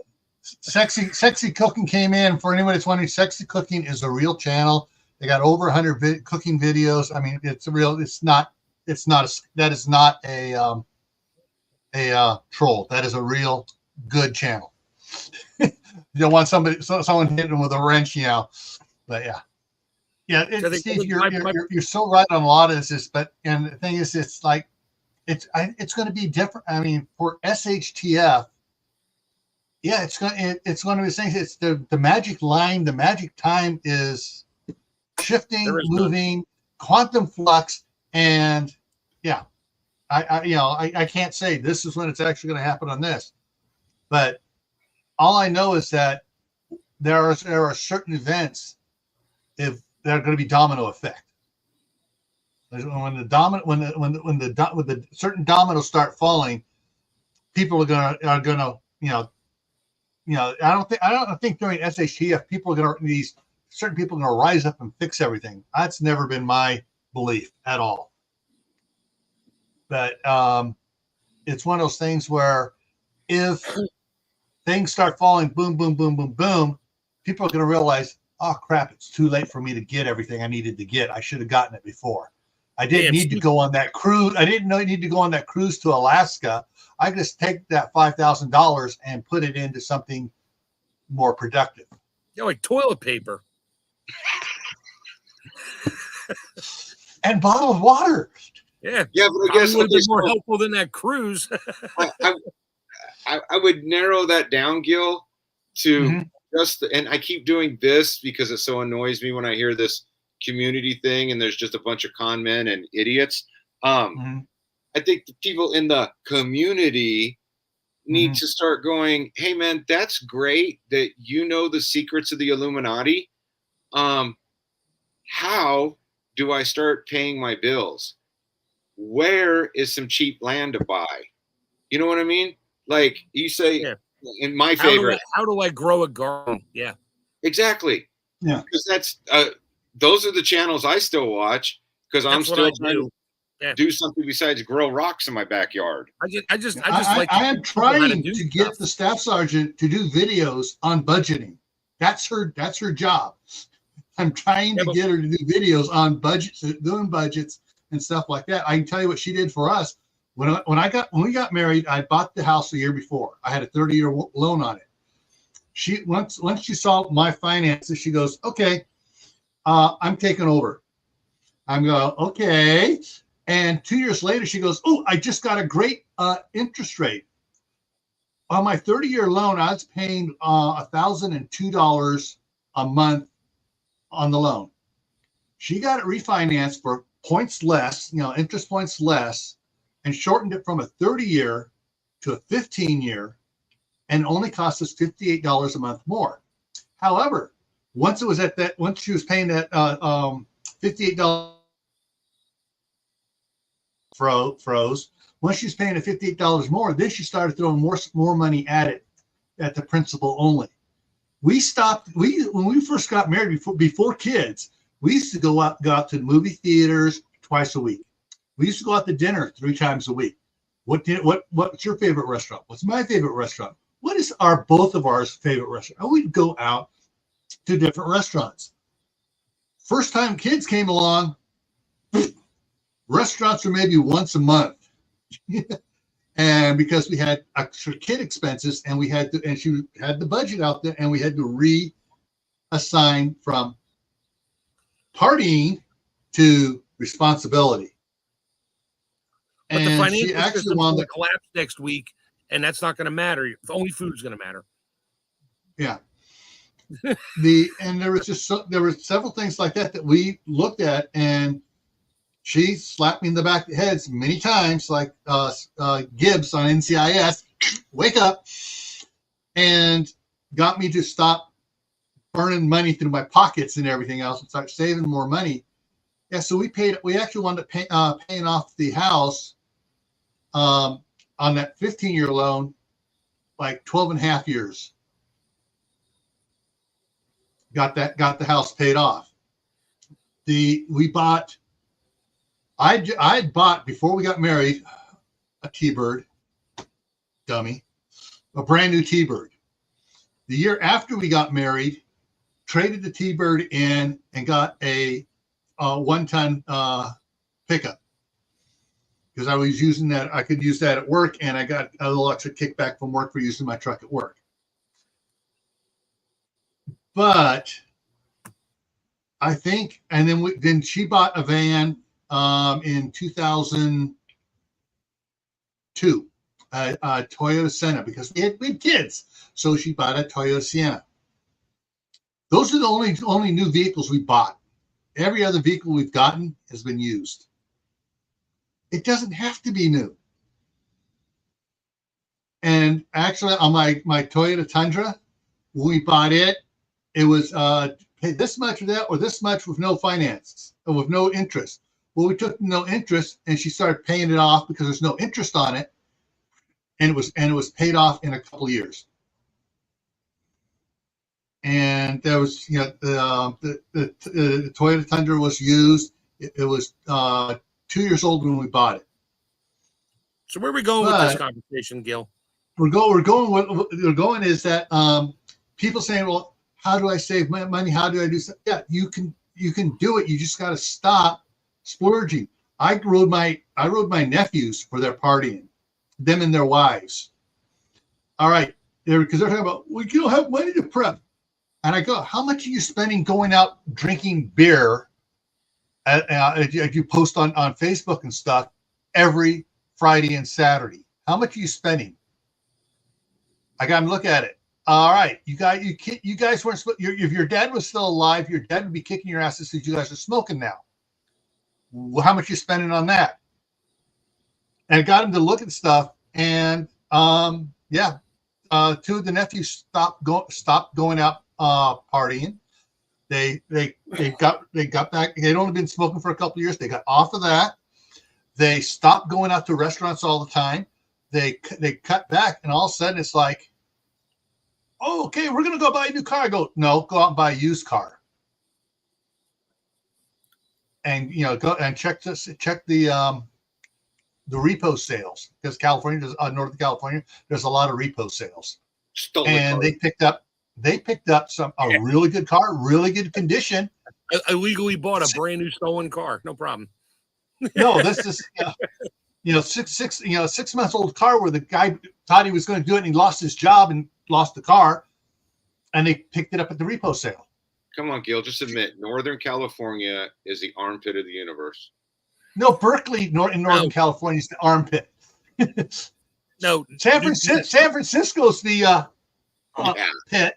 sexy cooking came in. For anybody that's wondering, Sexy Cooking is a real channel. They got over 100 cooking videos. I mean, it's real. That is not a troll. That is a real good channel. You don't want someone hitting them with a wrench, but yeah. Steve, you're so right on a lot of this. And the thing is, it's like it's going to be different. I mean, for SHTF, yeah, it's going to be saying it's the magic line, the magic time is shifting, moving, quantum flux, and yeah, I can't say this is when it's actually going to happen on this, but all I know is that there are certain events if they're going to be domino effect. When the certain dominoes start falling, people are gonna I don't think during SHTF certain people are gonna rise up and fix everything. That's never been my belief at all. But it's one of those things where if things start falling, boom, boom, boom, boom, boom, people are gonna realize, oh crap, it's too late for me to get everything I needed to get. I should have gotten it before. I didn't need to go on that cruise. I didn't need to go on that cruise to Alaska. I just take that $5,000 and put it into something more productive. Yeah, like toilet paper. And bottled water. Yeah. Yeah, but I guess it would be more helpful than that cruise. I would narrow that down, Gil, to and I keep doing this because it so annoys me when I hear this community thing and there's just a bunch of con men and idiots. I think the people in the community need to start going, hey man, that's great that you know the secrets of the Illuminati. How do I start paying my bills? Where is some cheap land to buy? You know what I mean? Like you say, in my favorite. How do I grow a garden? Yeah. Exactly. Yeah. Because that's those are the channels I still watch because I'm still trying to do something besides grow rocks in my backyard. I am trying to get the staff sergeant to do videos on budgeting. That's her job. I'm trying to get her to do videos on budgets, doing budgets and stuff like that. I can tell you what she did for us. When we got married, I bought the house the year before. I had a 30-year loan on it. She once she saw my finances, she goes, "Okay, I'm taking over." I'm going, "Okay." And 2 years later, she goes, "Oh, I just got a great interest rate on my 30-year loan. I was paying $1,002 a month on the loan. She got it refinanced for points less, interest points less, and shortened it from a 30-year to a 15-year, and only cost us $58 a month more. However, once she was paying that $58 froze. Once she was paying the $58 more, then she started throwing more money at it, at the principal only. We stopped. When we first got married, before kids, we used to go out to the movie theaters twice a week. We used to go out to dinner 3 times a week. What's your favorite restaurant? What's my favorite restaurant? What is both of ours favorite restaurant? And we'd go out to different restaurants. First time kids came along, restaurants are maybe once a month. And because we had extra kid expenses and she had the budget out there and we had to reassign from partying to responsibility. But the financial system will collapse next week, and that's not going to matter. Only food's going to matter. Yeah. And there were several things like that we looked at, and she slapped me in the back of the head many times, like Gibbs on NCIS, wake up, and got me to stop burning money through my pockets and everything else and start saving more money. Yeah, so we actually wound up paying off the house on that 15-year loan, like 12 and a half years. Got the house paid off. I bought before we got married a T-Bird dummy, a brand new T-Bird. The year after we got married, traded the T-Bird in and got a 1-ton pickup because I was using that. I could use that at work, and I got a little extra kickback from work for using my truck at work. But I think, and then she bought a van in 2002, a Toyota Sienna, because we had kids. So she bought a Toyota Sienna. Those are the only new vehicles we bought. Every other vehicle we've gotten has been used. It doesn't have to be new. And actually, on my Toyota Tundra, when we bought it, it was pay this much or that or this much with no finance or with no interest. Well, we took no interest, and she started paying it off because there's no interest on it, and it was paid off in a couple of years. And there was, the Toyota Tundra was used. It was 2 years old when we bought it. So where are we going with this conversation, Gil? We're going is that people saying, well, how do I save money? How do I do something? Yeah, you can do it. You just got to stop splurging. I rode my nephews for their partying, them and their wives. All right, because they're talking about, well, you don't have money to prep. And I go, how much are you spending going out drinking beer? As you post on Facebook and stuff every Friday and Saturday. How much are you spending? I got to look at it. All right, you guys weren't. If your dad was still alive, your dad would be kicking your asses because you guys are smoking now. Well, how much are you spending on that? And I got him to look at stuff, and two of the nephews stopped going out partying. They got back. They'd only been smoking for a couple of years. They got off of that. They stopped going out to restaurants all the time. They cut back, and all of a sudden it's like, oh, okay, we're gonna go buy a new car. I go, no, go out and buy a used car. And go and check the repo sales, because California, Northern California, there's a lot of repo sales. And they picked up a really good car, really good condition. I legally bought a brand new stolen car, no problem. No, this is 6 months old car where the guy thought he was going to do it and he lost his job and lost the car, and they picked it up at the repo sale. Come on, Gil, just admit Northern California is the armpit of the universe. No, Berkeley, in Northern California is the armpit. No, San Francisco's the pit.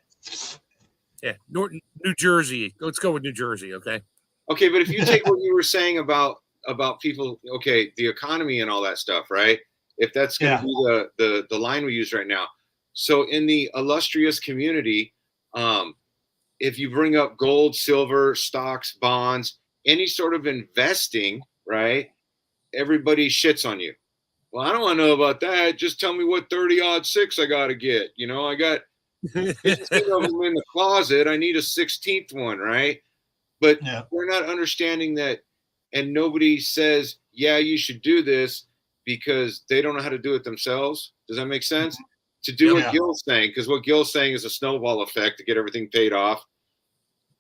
Yeah, New Jersey. Let's go with New Jersey, okay? Okay, but if you take what you were saying about people, okay, the economy and all that stuff, right? If that's going to be the line we use right now. So in the illustrious community, if you bring up gold, silver, stocks, bonds, any sort of investing, right? Everybody shits on you. Well, I don't want to know about that. Just tell me what 30-06 I got to get. I got 15 of them in the closet. I need a 16th one, right? But we're not understanding that. And nobody says, yeah, you should do this because they don't know how to do it themselves. Does that make sense? To do what Gil's saying, because what Gil's saying is a snowball effect to get everything paid off.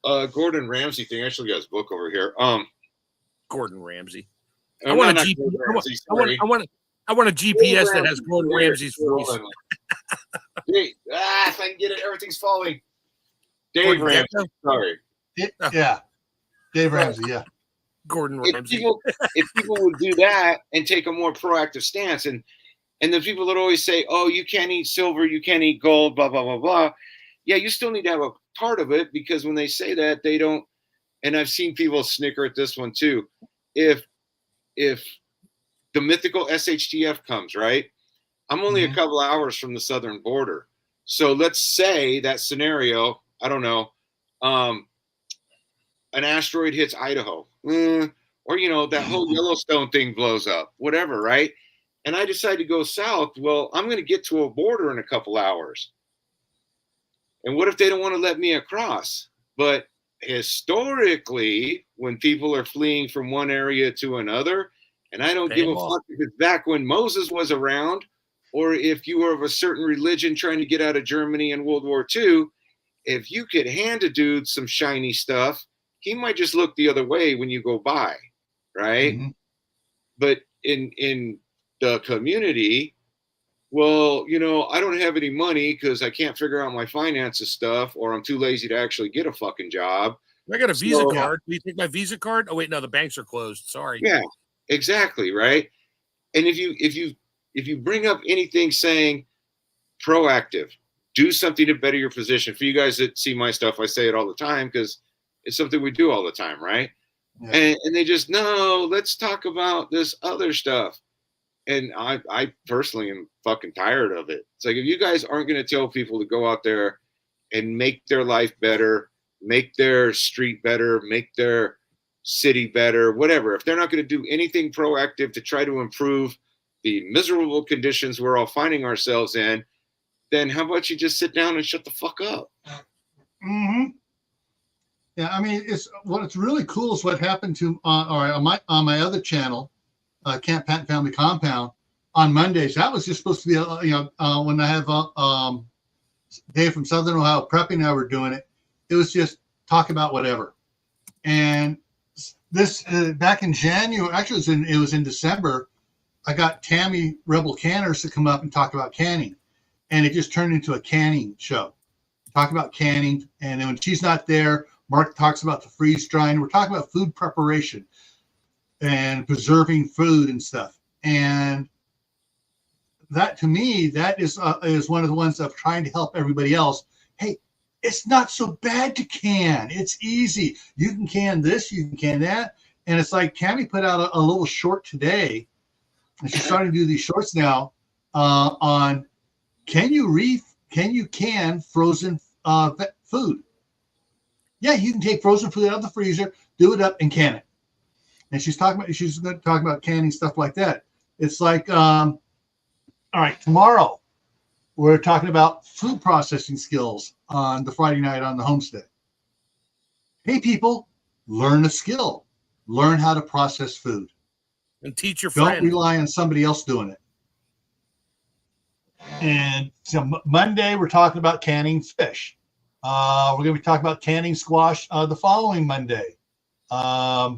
Gordon Ramsay thing. I actually got his book over here. Gordon Ramsay. I want a GPS that has Gordon Ramsay's voice. Hey, if I can get it, everything's falling. Dave Ramsay. Sorry. Dave Ramsay. Yeah. Gordon Ramsay. If people would do that and take a more proactive stance, and the people that always say, oh, you can't eat silver, you can't eat gold, blah, blah, blah, blah. Yeah, you still need to have a part of it, because when they say that, they don't, and I've seen people snicker at this one too. If the mythical SHTF comes, right? I'm only a couple hours from the southern border. So let's say that scenario, I don't know, an asteroid hits Idaho, or, that whole Yellowstone thing blows up, whatever, right? And I decide to go south. Well, I'm going to get to a border in a couple hours. And what if they don't want to let me across? But historically, when people are fleeing from one area to another, and I don't give a fuck if it's back when Moses was around, or if you were of a certain religion trying to get out of Germany in World War II, if you could hand a dude some shiny stuff, he might just look the other way when you go by, right? Mm-hmm. But in the community, well, you know, I don't have any money because I can't figure out my finances stuff, or I'm too lazy to actually get a fucking job. I got a Visa So- card. Do you take my Visa card? Oh wait, no, the banks are closed. Sorry. Yeah, exactly, right? And if you bring up anything saying proactive, do something to better your position. For you guys that see my stuff, I say it all the time because it's something we do all the time, right? Yeah. And they just, no, let's talk about this other stuff. And I personally am fucking tired of it. It's like, if you guys aren't going to tell people to go out there and make their life better, make their street better, make their city better, whatever, if they're not going to do anything proactive to try to improve the miserable conditions we're all finding ourselves in, then how about you just sit down and shut the fuck up? Mm-hmm. Yeah, I mean, it's really cool is what happened to on my other channel, Camp Patton Family Compound, on Mondays. That was just supposed to be when I have Dave from Southern Ohio Prepping and I were doing it. It was just talk about whatever. And this back in January, actually it was in December. I got Tammy Rebel Canners to come up and talk about canning, and it just turned into a canning show. Talk about canning, and then when she's not there, Mark talks about the freeze drying. We're talking about food preparation and preserving food and stuff. And that, to me, that is one of the ones of trying to help everybody else. Hey, it's not so bad to can. It's easy. You can can this, you can can that. And it's like Tammy put out a little short today, and she's starting to do these shorts now on can you can frozen food? Yeah, you can take frozen food out of the freezer, do it up, and can it. And she's going to talk about canning stuff like that. It's like, all right, tomorrow we're talking about food processing skills on the Friday night on the homestead. Hey, people, learn a skill. Learn how to process food. And teach your Don't friend. rely on somebody else doing it. And so Monday, we're talking about canning fish. We're going to be talking about canning squash the following Monday. Yeah,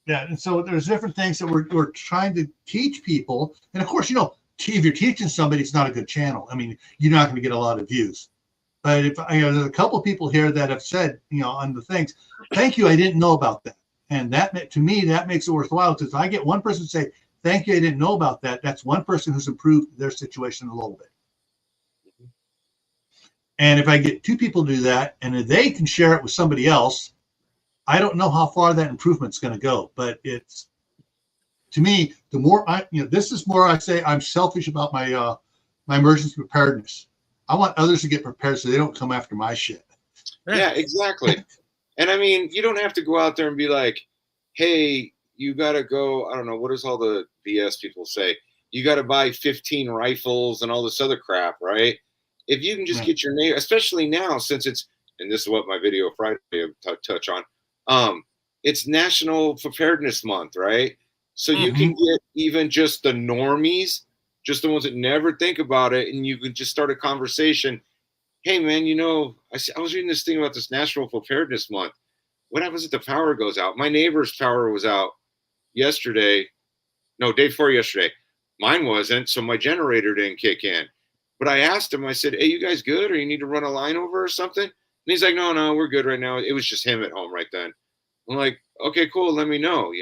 and so there's different things that we're trying to teach people. And of course, if you're teaching somebody, it's not a good channel. I mean, you're not going to get a lot of views. But if there's a couple of people here that have said, on the things, thank you, I didn't know about that. And that, to me, that makes it worthwhile, because I get one person say, thank you, I didn't know about that. That's one person who's improved their situation a little bit. And if I get two people to do that, and if they can share it with somebody else, I don't know how far that improvement's going to go. But it's, to me, the more this is more, I say I'm selfish about my emergency preparedness. I want others to get prepared so they don't come after my shit. Yeah, exactly. And I mean, you don't have to go out there and be like, hey, you got to go, I don't know, what does all the BS people say? You got to buy 15 rifles and all this other crap, right? If you can just get your neighbor, especially now, since it's, and this is what my video Friday touch on, it's National Preparedness Month, right? So you can get even just the normies, just the ones that never think about it, and you can just start a conversation. Hey, man, I was reading this thing about this National Preparedness Month. What happens if the power goes out? My neighbor's power was out yesterday. No, day before yesterday. Mine wasn't, so my generator didn't kick in. But I asked him, I said, hey, you guys good? Or you need to run a line over or something? And he's like, no, we're good right now. It was just him at home right then. I'm like, okay, cool. Let me know,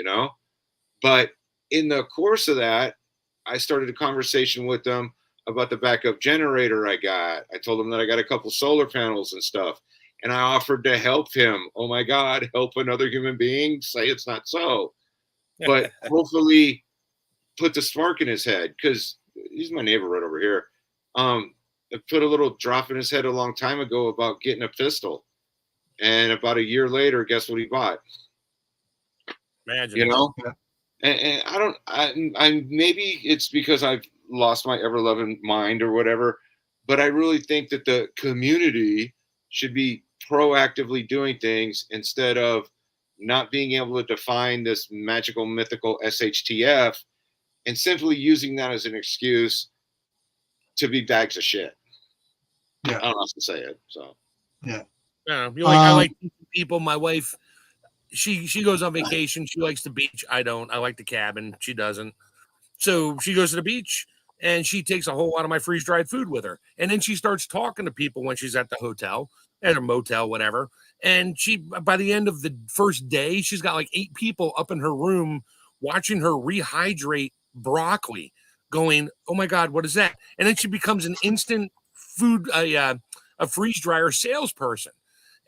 But in the course of that, I started a conversation with them about the backup generator I got. I told him that I got a couple solar panels and stuff. And I offered to help him. Oh, my God, help another human being? Say it's not so. But hopefully put the spark in his head, because he's my neighbor right over here. I put a little drop in his head a long time ago about getting a pistol. And about a year later, guess what he bought? Imagine. And I maybe it's because I've lost my ever-loving mind or whatever, but I really think that the community should be proactively doing things instead of not being able to define this magical, mythical SHTF and simply using that as an excuse to be bags of shit. Yeah. I don't know how to say it. So Yeah. I like teaching people. My wife, she goes on vacation. She likes the beach. I don't. I like the cabin. She doesn't. So she goes to the beach and she takes a whole lot of my freeze dried food with her. And then she starts talking to people when she's at the hotel, at a motel, whatever. And she, by the end of the first day, she's got like 8 people up in her room watching her rehydrate broccoli, going, "Oh my God, what is that?" And then she becomes an instant food, a freeze dryer salesperson.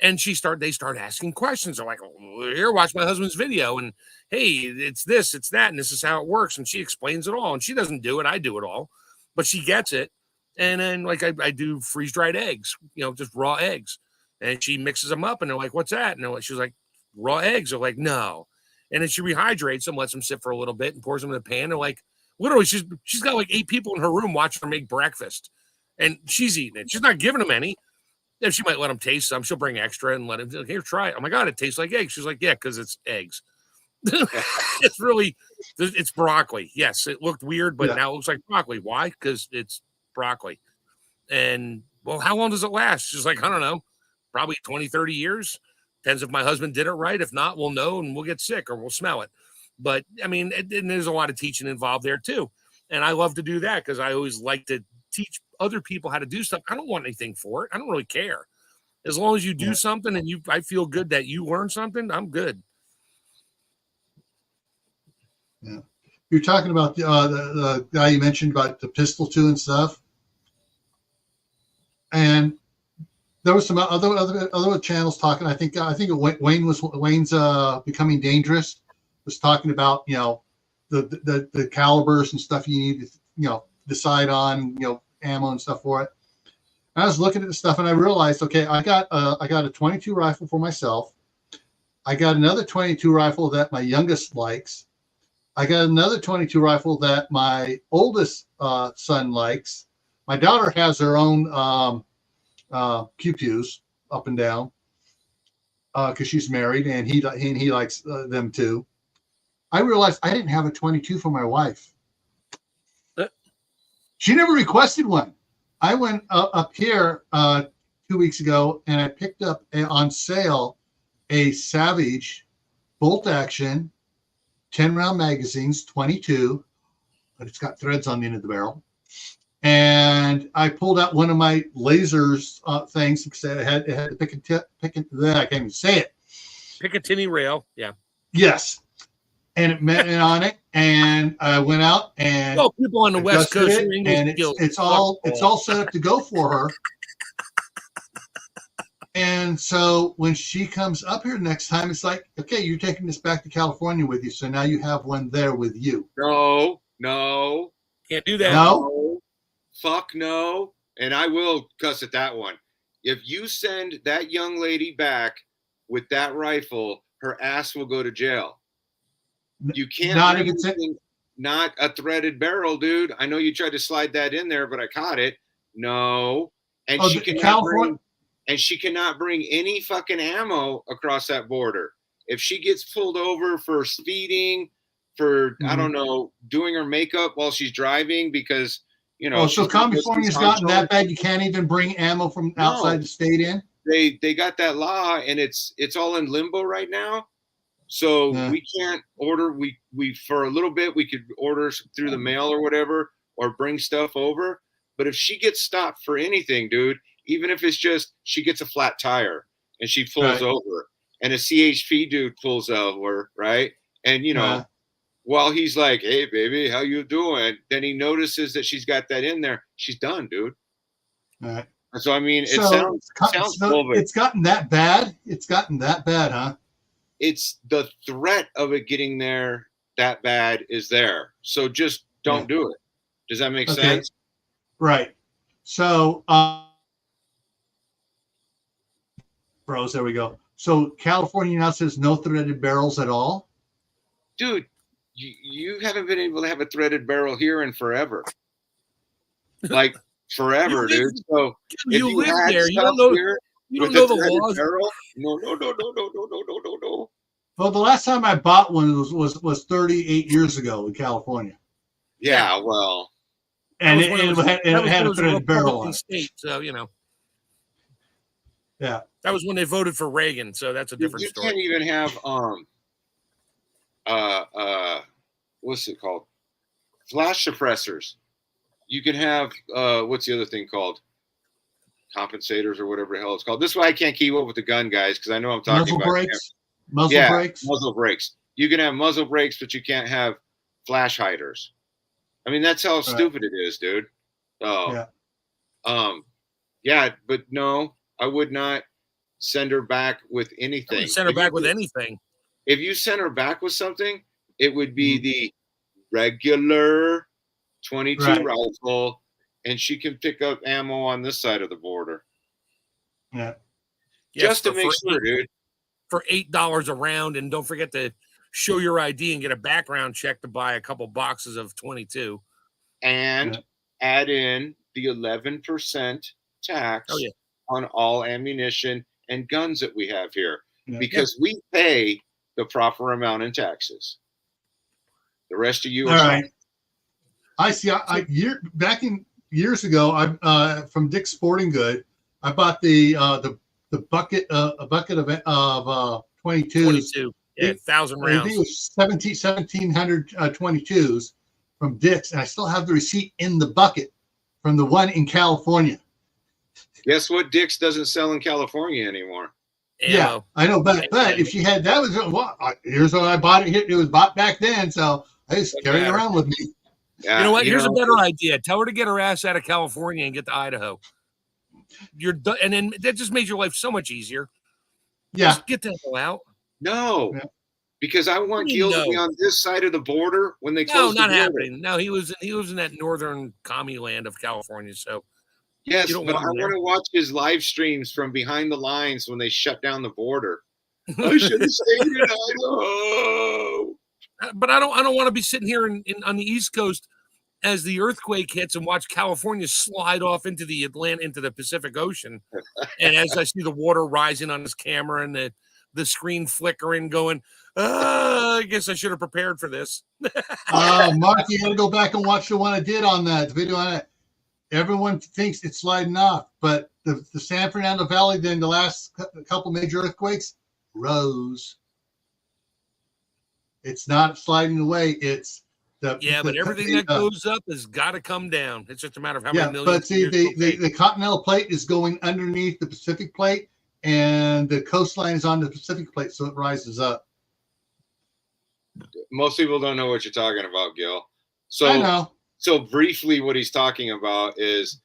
And they start asking questions. They're like, "Oh, here, watch my husband's video. And hey, it's this, it's that, and this is how it works." And she explains it all. And she doesn't do it. I do it all, but she gets it. And then like I do freeze dried eggs, just raw eggs. And she mixes them up and they're like, "What's that?" And she's like, "Raw eggs." They're like, "No." And then she rehydrates them, lets them sit for a little bit and pours them in the pan. They're like, literally, she's got like 8 people in her room watching her make breakfast. And she's eating it. She's not giving them any. If she might let them taste some, she'll bring extra and let him, "Here, try it." "Oh my God, it tastes like eggs." She's like, "Yeah, because it's eggs." It's broccoli. Yes, it looked weird, but now it looks like broccoli. Why? Because it's broccoli. And well, how long does it last? She's like, "I don't know, probably 20, 30 years. Depends if my husband did it right. If not, we'll know and we'll get sick or we'll smell it." But I mean, and there's a lot of teaching involved there too. And I love to do that because I always like to teach other people how to do stuff. I don't want anything for it. I don't really care. As long as you do something and I feel good that you learn something, I'm good. Yeah. You're talking about the guy you mentioned about the pistol too and stuff. And there was some other channels talking. I think Wayne's Becoming Dangerous was talking about, the calibers and stuff you need to, decide on, ammo and stuff for it. And I was looking at the stuff and I realized, okay, I got a 22 rifle for myself. I got another 22 rifle that my youngest likes. I got another 22 rifle that my oldest son likes. My daughter has her own pew-pews up and down because she's married and he likes them too. I realized I didn't have a 22 for my wife. She never requested one. I went up here 2 weeks ago and I picked up on sale a Savage bolt action 10-round magazines, 22, but it's got threads on the end of the barrel. And I pulled out one of my lasers things because it had the I can't even say it. Picatinny rail, yeah. Yes, and it meant it on it, and I went out and people on the West Coast, and it's all set up to go for her. And so when she comes up here next time, it's like, okay, you're taking this back to California with you, so now you have one there with you. No, can't do that. No. Fuck no. And I will cuss at that one. If you send that young lady back with that rifle, her ass will go to jail. You can't not a threaded barrel, dude. I know you tried to slide that in there, but I caught it. No. And she cannot bring any fucking ammo across that border. If she gets pulled over for speeding, for I don't know, doing her makeup while she's driving because so California's gotten that bad you can't even bring ammo from outside the state in? They got that law and it's all in limbo right now. So we can't order we for a little bit we could order through the mail or whatever or bring stuff over. But if she gets stopped for anything, dude, even if it's just she gets a flat tire and she pulls over and a CHP dude pulls over, right? And while he's like, "Hey, baby, how you doing?" Then he notices that she's got that in there. She's done, dude. All right. So, I mean, it sounds it's gotten that bad? It's gotten that bad, huh? It's the threat of it getting there that bad is there. So just don't do it. Does that make sense? Right. So, bros, there we go. So California now says no threaded barrels at all? Dude, you haven't been able to have a threaded barrel here in forever. Like forever, dude. So if you live there, you don't know the laws. Barrel, no. Well, the last time I bought one was 38 years ago in California. Yeah, well. And it had a threaded barrel on it. State, so, Yeah. That was when they voted for Reagan, so that's a different You story. can't even have what's it called? Flash suppressors. You can have what's the other thing called? Compensators or whatever the hell it's called. This is why I can't keep up with the gun guys, because I know I'm talking about muzzle brakes. Muzzle brakes. You can have muzzle brakes, but you can't have flash hiders. I mean, that's how stupid it is, dude. So, yeah, but no, I would not send her back with anything. I would send her back with anything. If you send her back with something, it would be the regular 22 rifle, and she can pick up ammo on this side of the border. Yeah. Just to make sure, dude. For $8 a round, and don't forget to show your ID and get a background check to buy a couple boxes of 22. And add in the 11% tax on all ammunition and guns that we have here, because we pay the proper amount in taxes. The rest of you are right. I see. Back in years ago, I from Dick's Sporting Good, I bought the bucket, a bucket of 22s. 22, 1,000 rounds. I think it was 1,700 22s from Dick's, and I still have the receipt in the bucket from the one in California. Guess what? Dick's doesn't sell in California anymore. Yeah, I know, but if she had that, here's when I bought it. It was bought back then, so I just carried it around with me. Yeah, you know what? Here's a better idea. Tell her to get her ass out of California and get to Idaho. And then that just made your life so much easier. Yeah, just get the hell out. No, because I want Gil to be on this side of the border when they close. No, not happening. No, he was in that northern commie land of California. So yes, but I want to watch his live streams from behind the lines when they shut down the border. I should have stayed in Idaho. But I don't want to be sitting here on the East Coast as the earthquake hits and watch California slide off into the Pacific Ocean. And as I see the water rising on his camera and the screen flickering, going, I guess I should have prepared for this. Mark, you got to go back and watch the one I did on that video on it. Everyone thinks it's sliding off, but the San Fernando Valley, then the last couple major earthquakes, rose. It's not sliding away. It's but everything that goes up has got to come down. It's just a matter of how many millions. But see, the continental plate is going underneath the Pacific plate, and the coastline is on the Pacific plate, so it rises up. Most people don't know what you're talking about, Gil. So I know. So briefly, what he's talking about is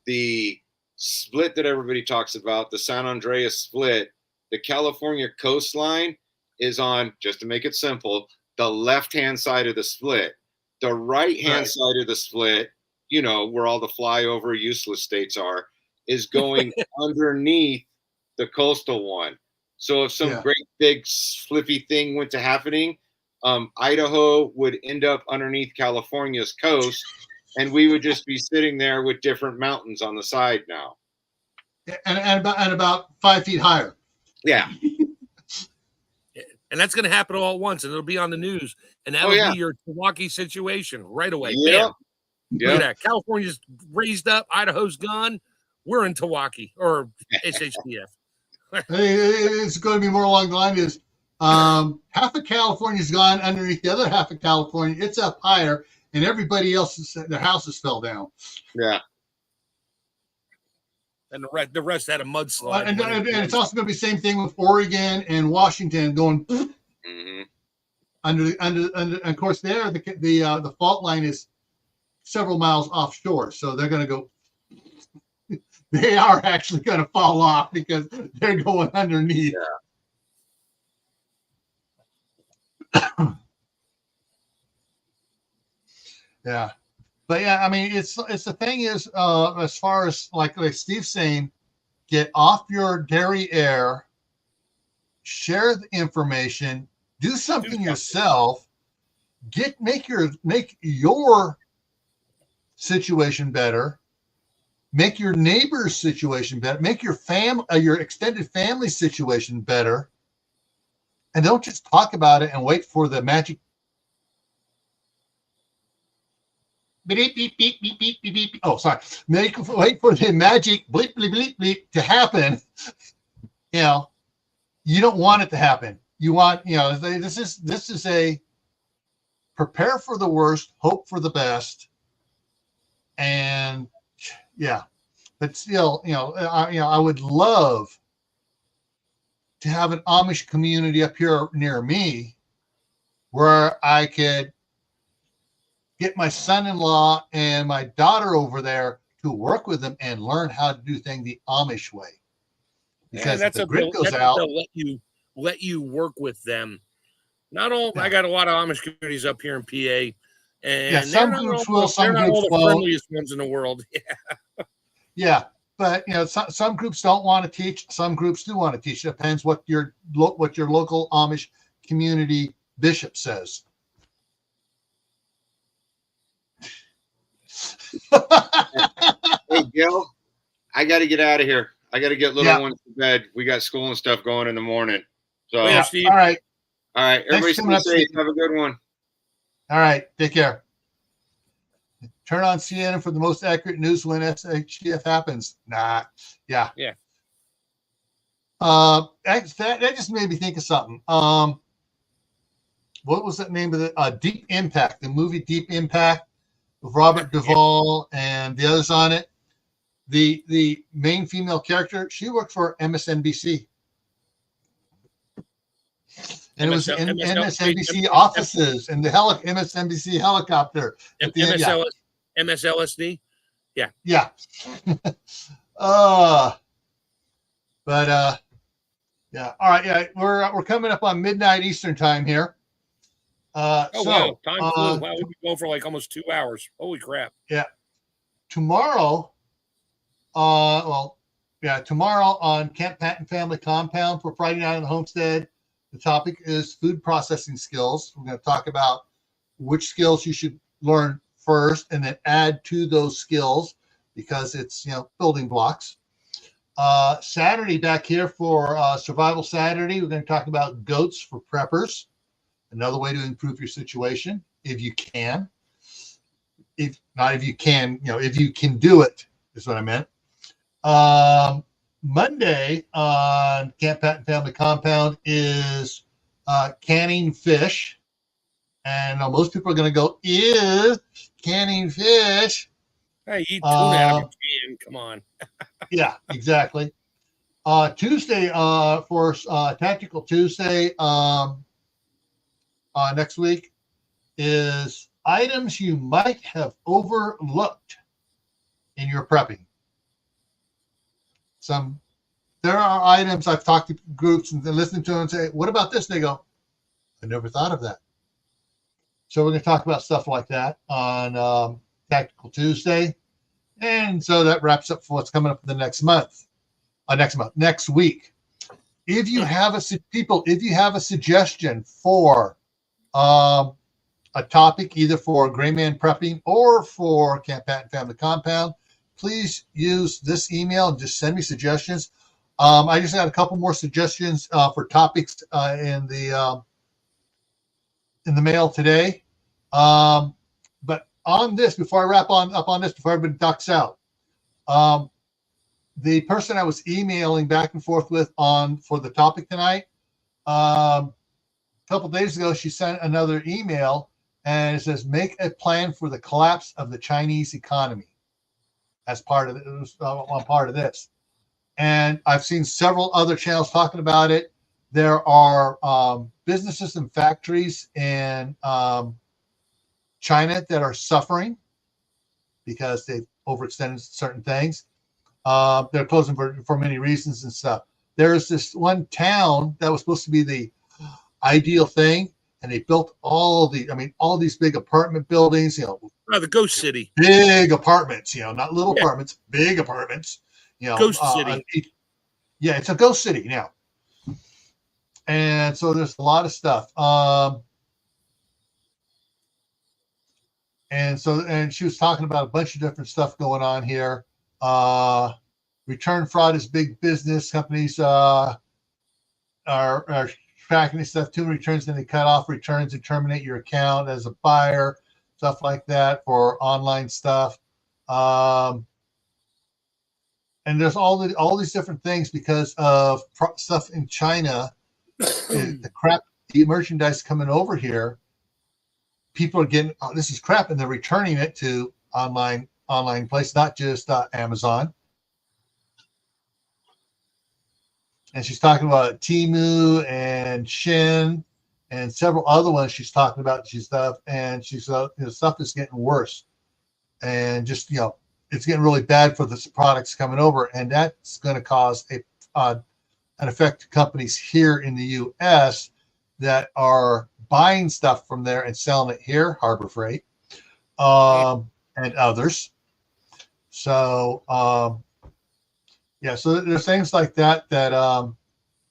the split that everybody talks about, the San Andreas split. The California coastline is on, just to make it simple, the left-hand side of the split. The right-hand side of the split, where all the flyover useless states are, is going underneath the coastal one. So if some great big flippy thing went to happening, Idaho would end up underneath California's coast, and we would just be sitting there with different mountains on the side now. And about 5 feet higher. Yeah. And that's going to happen all at once, and it'll be on the news. And that'll be your Milwaukee situation right away. Yeah. Look at that. California's raised up. Idaho's gone. We're in Milwaukee or SHTF. It's going to be more along the line is half of California's gone underneath the other half of California. It's up higher, and everybody else, their houses fell down. Yeah. And the rest had a mudslide. And it's also going to be the same thing with Oregon and Washington going under. And of course, there the fault line is several miles offshore, so they're going to go. They are actually going to fall off because they're going underneath. Yeah. Yeah. But I mean, it's the thing is, as far as like Steve's saying, get off your derriere, share the information, do something yourself, make your situation better, make your neighbor's situation better, make your your extended family situation better, and don't just talk about it and wait for the magic beep, beep, beep, beep, beep, beep, beep. Oh, sorry. Wait for the magic bleep, bleep, bleep, bleep to happen. You know, you don't want it to happen. You want, you know, this is a prepare for the worst, hope for the best, and yeah. But still, I would love to have an Amish community up here near me where I could get my son-in-law and my daughter over there to work with them and learn how to do things the Amish way. Because if the grid goes out, they'll let you work with them. Not all. Yeah. I got a lot of Amish communities up here in PA, and yeah, some groups will, some groups all the won't. Friendliest ones in the world. Yeah. Yeah, but some groups don't want to teach. Some groups do want to teach. It depends what your local Amish community bishop says. Hey, Gil, I got to get out of here. I got to get little ones to bed. We got school and stuff going in the morning. So, yeah, Steve. All right. Everybody stay safe. Have a good one. All right. Take care. Turn on CNN for the most accurate news when SHTF happens. Nah. Yeah. Yeah. That just made me think of something. What was that name of it? Deep Impact, the movie Deep Impact with Robert Duvall and the others on it. The main female character, she worked for MSNBC. And it was in MSNBC offices and the MSNBC helicopter. MSLSD? Yeah. Yeah. Yeah. All right. Yeah. We're coming up on midnight Eastern time here. Wow. Time flew. Wow. We've been going for like almost 2 hours. Holy crap. Yeah. Tomorrow, tomorrow on Camp Patton Family Compound for Friday Night on the Homestead, the topic is food processing skills. We're going to talk about which skills you should learn first and then add to those skills because it's, building blocks. Saturday back here for Survival Saturday, we're going to talk about goats for preppers. Another way to improve your situation, if you can. If you can do it, is what I meant. Monday on Camp Patton Family Compound is canning fish. And most people are going to go, ew, canning fish. Hey, eat tuna out of a can. Come on. Yeah, exactly. Tuesday for Tactical Tuesday next week is items you might have overlooked in your prepping. There are items I've talked to groups and listening to them and say, what about this? They go, I never thought of that. So we're going to talk about stuff like that on Tactical Tuesday. And so that wraps up for what's coming up the next week. If you have a suggestion for a topic, either for Grayman Prepping or for Camp Patton Family Compound, please use this email and just send me suggestions. I just had a couple more suggestions for topics in the mail today. But on this, before I wrap up on this, before everybody ducks out, the person I was emailing back and forth with for the topic tonight, a couple of days ago, she sent another email and it says, make a plan for the collapse of the Chinese economy as part of it. It was one part of this. And I've seen several other channels talking about it. There are businesses and factories in China that are suffering because they've overextended certain things. They're closing for many reasons and stuff. There's this one town that was supposed to be the ideal thing, and they built all these big apartment buildings, the ghost city. Big apartments, not little apartments, big apartments. Ghost city. Yeah, it's a ghost city now. And so there's a lot of stuff. And she was talking about a bunch of different stuff going on here. Return fraud is big business. Companies are tracking this stuff. Too many returns, then they cut off returns and terminate your account as a buyer. stuff like that for online stuff. And there's all these different things because of stuff in China. The merchandise coming over here, people are getting, oh, this is crap, and they're returning it to online place, not just Amazon. And she's talking about Temu and Shin and several other ones. She's talking about stuff, and she's stuff is getting worse, and just it's getting really bad for the products coming over, and that's going to cause an effect to companies here in the U.S. that are buying stuff from there and selling it here, Harbor Freight, and others. So so there's things like that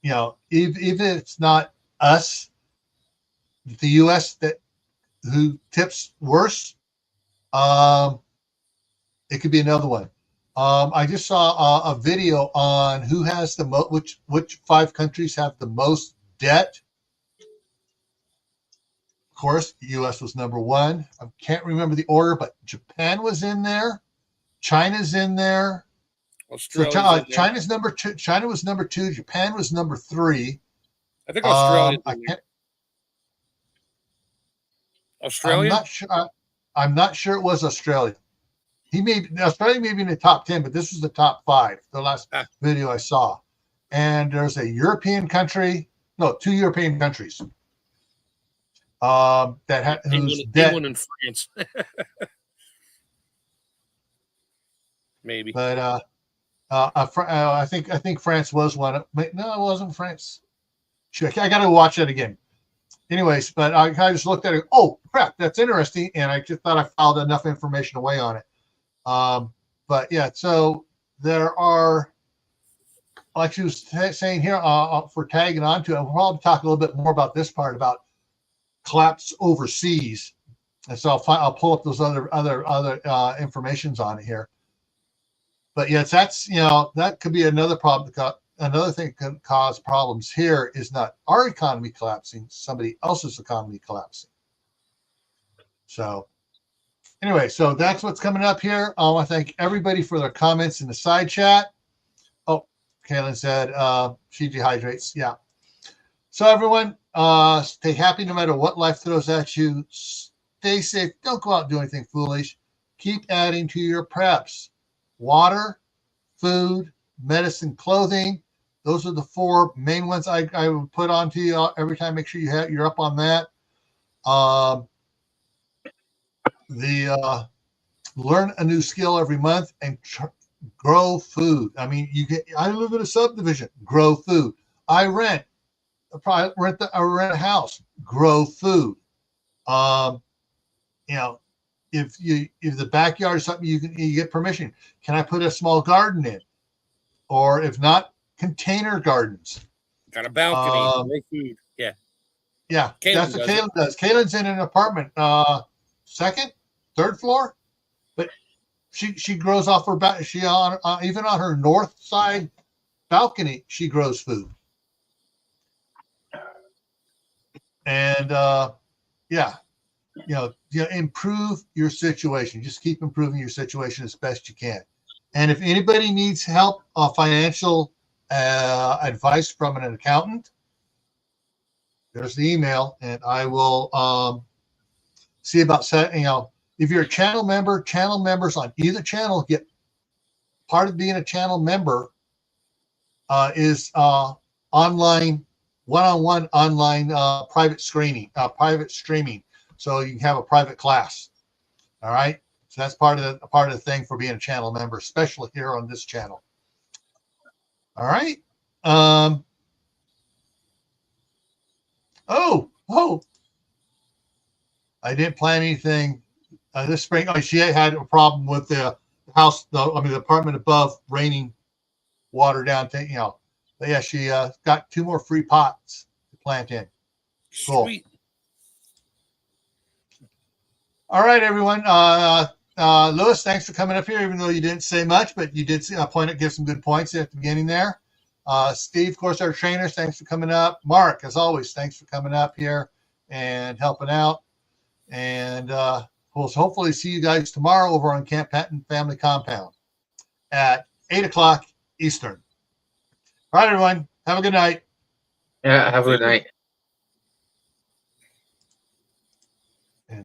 even if it's not us, the U.S. who tips worse, it could be another one. I just saw a video on who has the which 5 countries have the most debt. Of course, the U.S. was number 1. I can't remember the order, but Japan was in there. China's in there. So China's number 2. China was number 2. Japan was number 3. I think Australia. Australia? I'm not sure it was Australia. Australia may be in the top 10, but this was the top 5. The last video I saw, and there's a European country. No, 2 European countries. Who's debt. England and France. Maybe. But I think France was one. No, it wasn't France. I got to watch that again. Anyways, but I kind of just looked at it. Oh, crap, that's interesting, and I just thought I filed enough information away on it. But yeah, so there are, like she was saying here, for tagging on to it. We'll probably talk a little bit more about this part about collapse overseas, and so I'll pull up those other informations on it here. But yes, that's that could be another problem. Another thing that can cause problems here is not our economy collapsing, somebody else's economy collapsing. So anyway, so that's what's coming up here. I want to thank everybody for their comments in the side chat. Oh, Kaylin said she dehydrates. Yeah. So everyone, stay happy no matter what life throws at you. Stay safe. Don't go out and do anything foolish. Keep adding to your preps. Water, food, medicine, clothing. Those are the 4 main ones I would put onto you every time. Make sure you're up on that. Learn a new skill every month and grow food. I mean, I live in a subdivision. Grow food. I rent a house. Grow food. If the backyard is something you get permission. Can I put a small garden in? Or if not, container gardens. Got a balcony. Grow food. Yeah. Yeah, that's what Kaylin does. Kaylin's in an apartment, 2nd, 3rd floor, but she grows off her back. She even on her north side balcony, she grows food. And improve your situation. Just keep improving your situation as best you can. And if anybody needs help, financial advice from an accountant, there's the email, and I will see about setting. If you're a channel member, channel members on either channel get part of being a channel member is online, one-on-one online private streaming. So you can have a private class. All right. So that's part of the thing for being a channel member, especially here on this channel. All right. I didn't plan anything this spring. She had a problem with the house, the apartment above raining water down. But yeah, she got 2 more free pots to plant in. Cool. Sweet. All right, everyone. Lewis, thanks for coming up here, even though you didn't say much, but you did give some good points at the beginning there. Steve, of course, our trainers, thanks for coming up. Mark, as always, thanks for coming up here and helping out. And we'll hopefully see you guys tomorrow over on Camp Patton Family Compound at 8 o'clock Eastern. All right, everyone. Have a good night. Yeah, have a good night.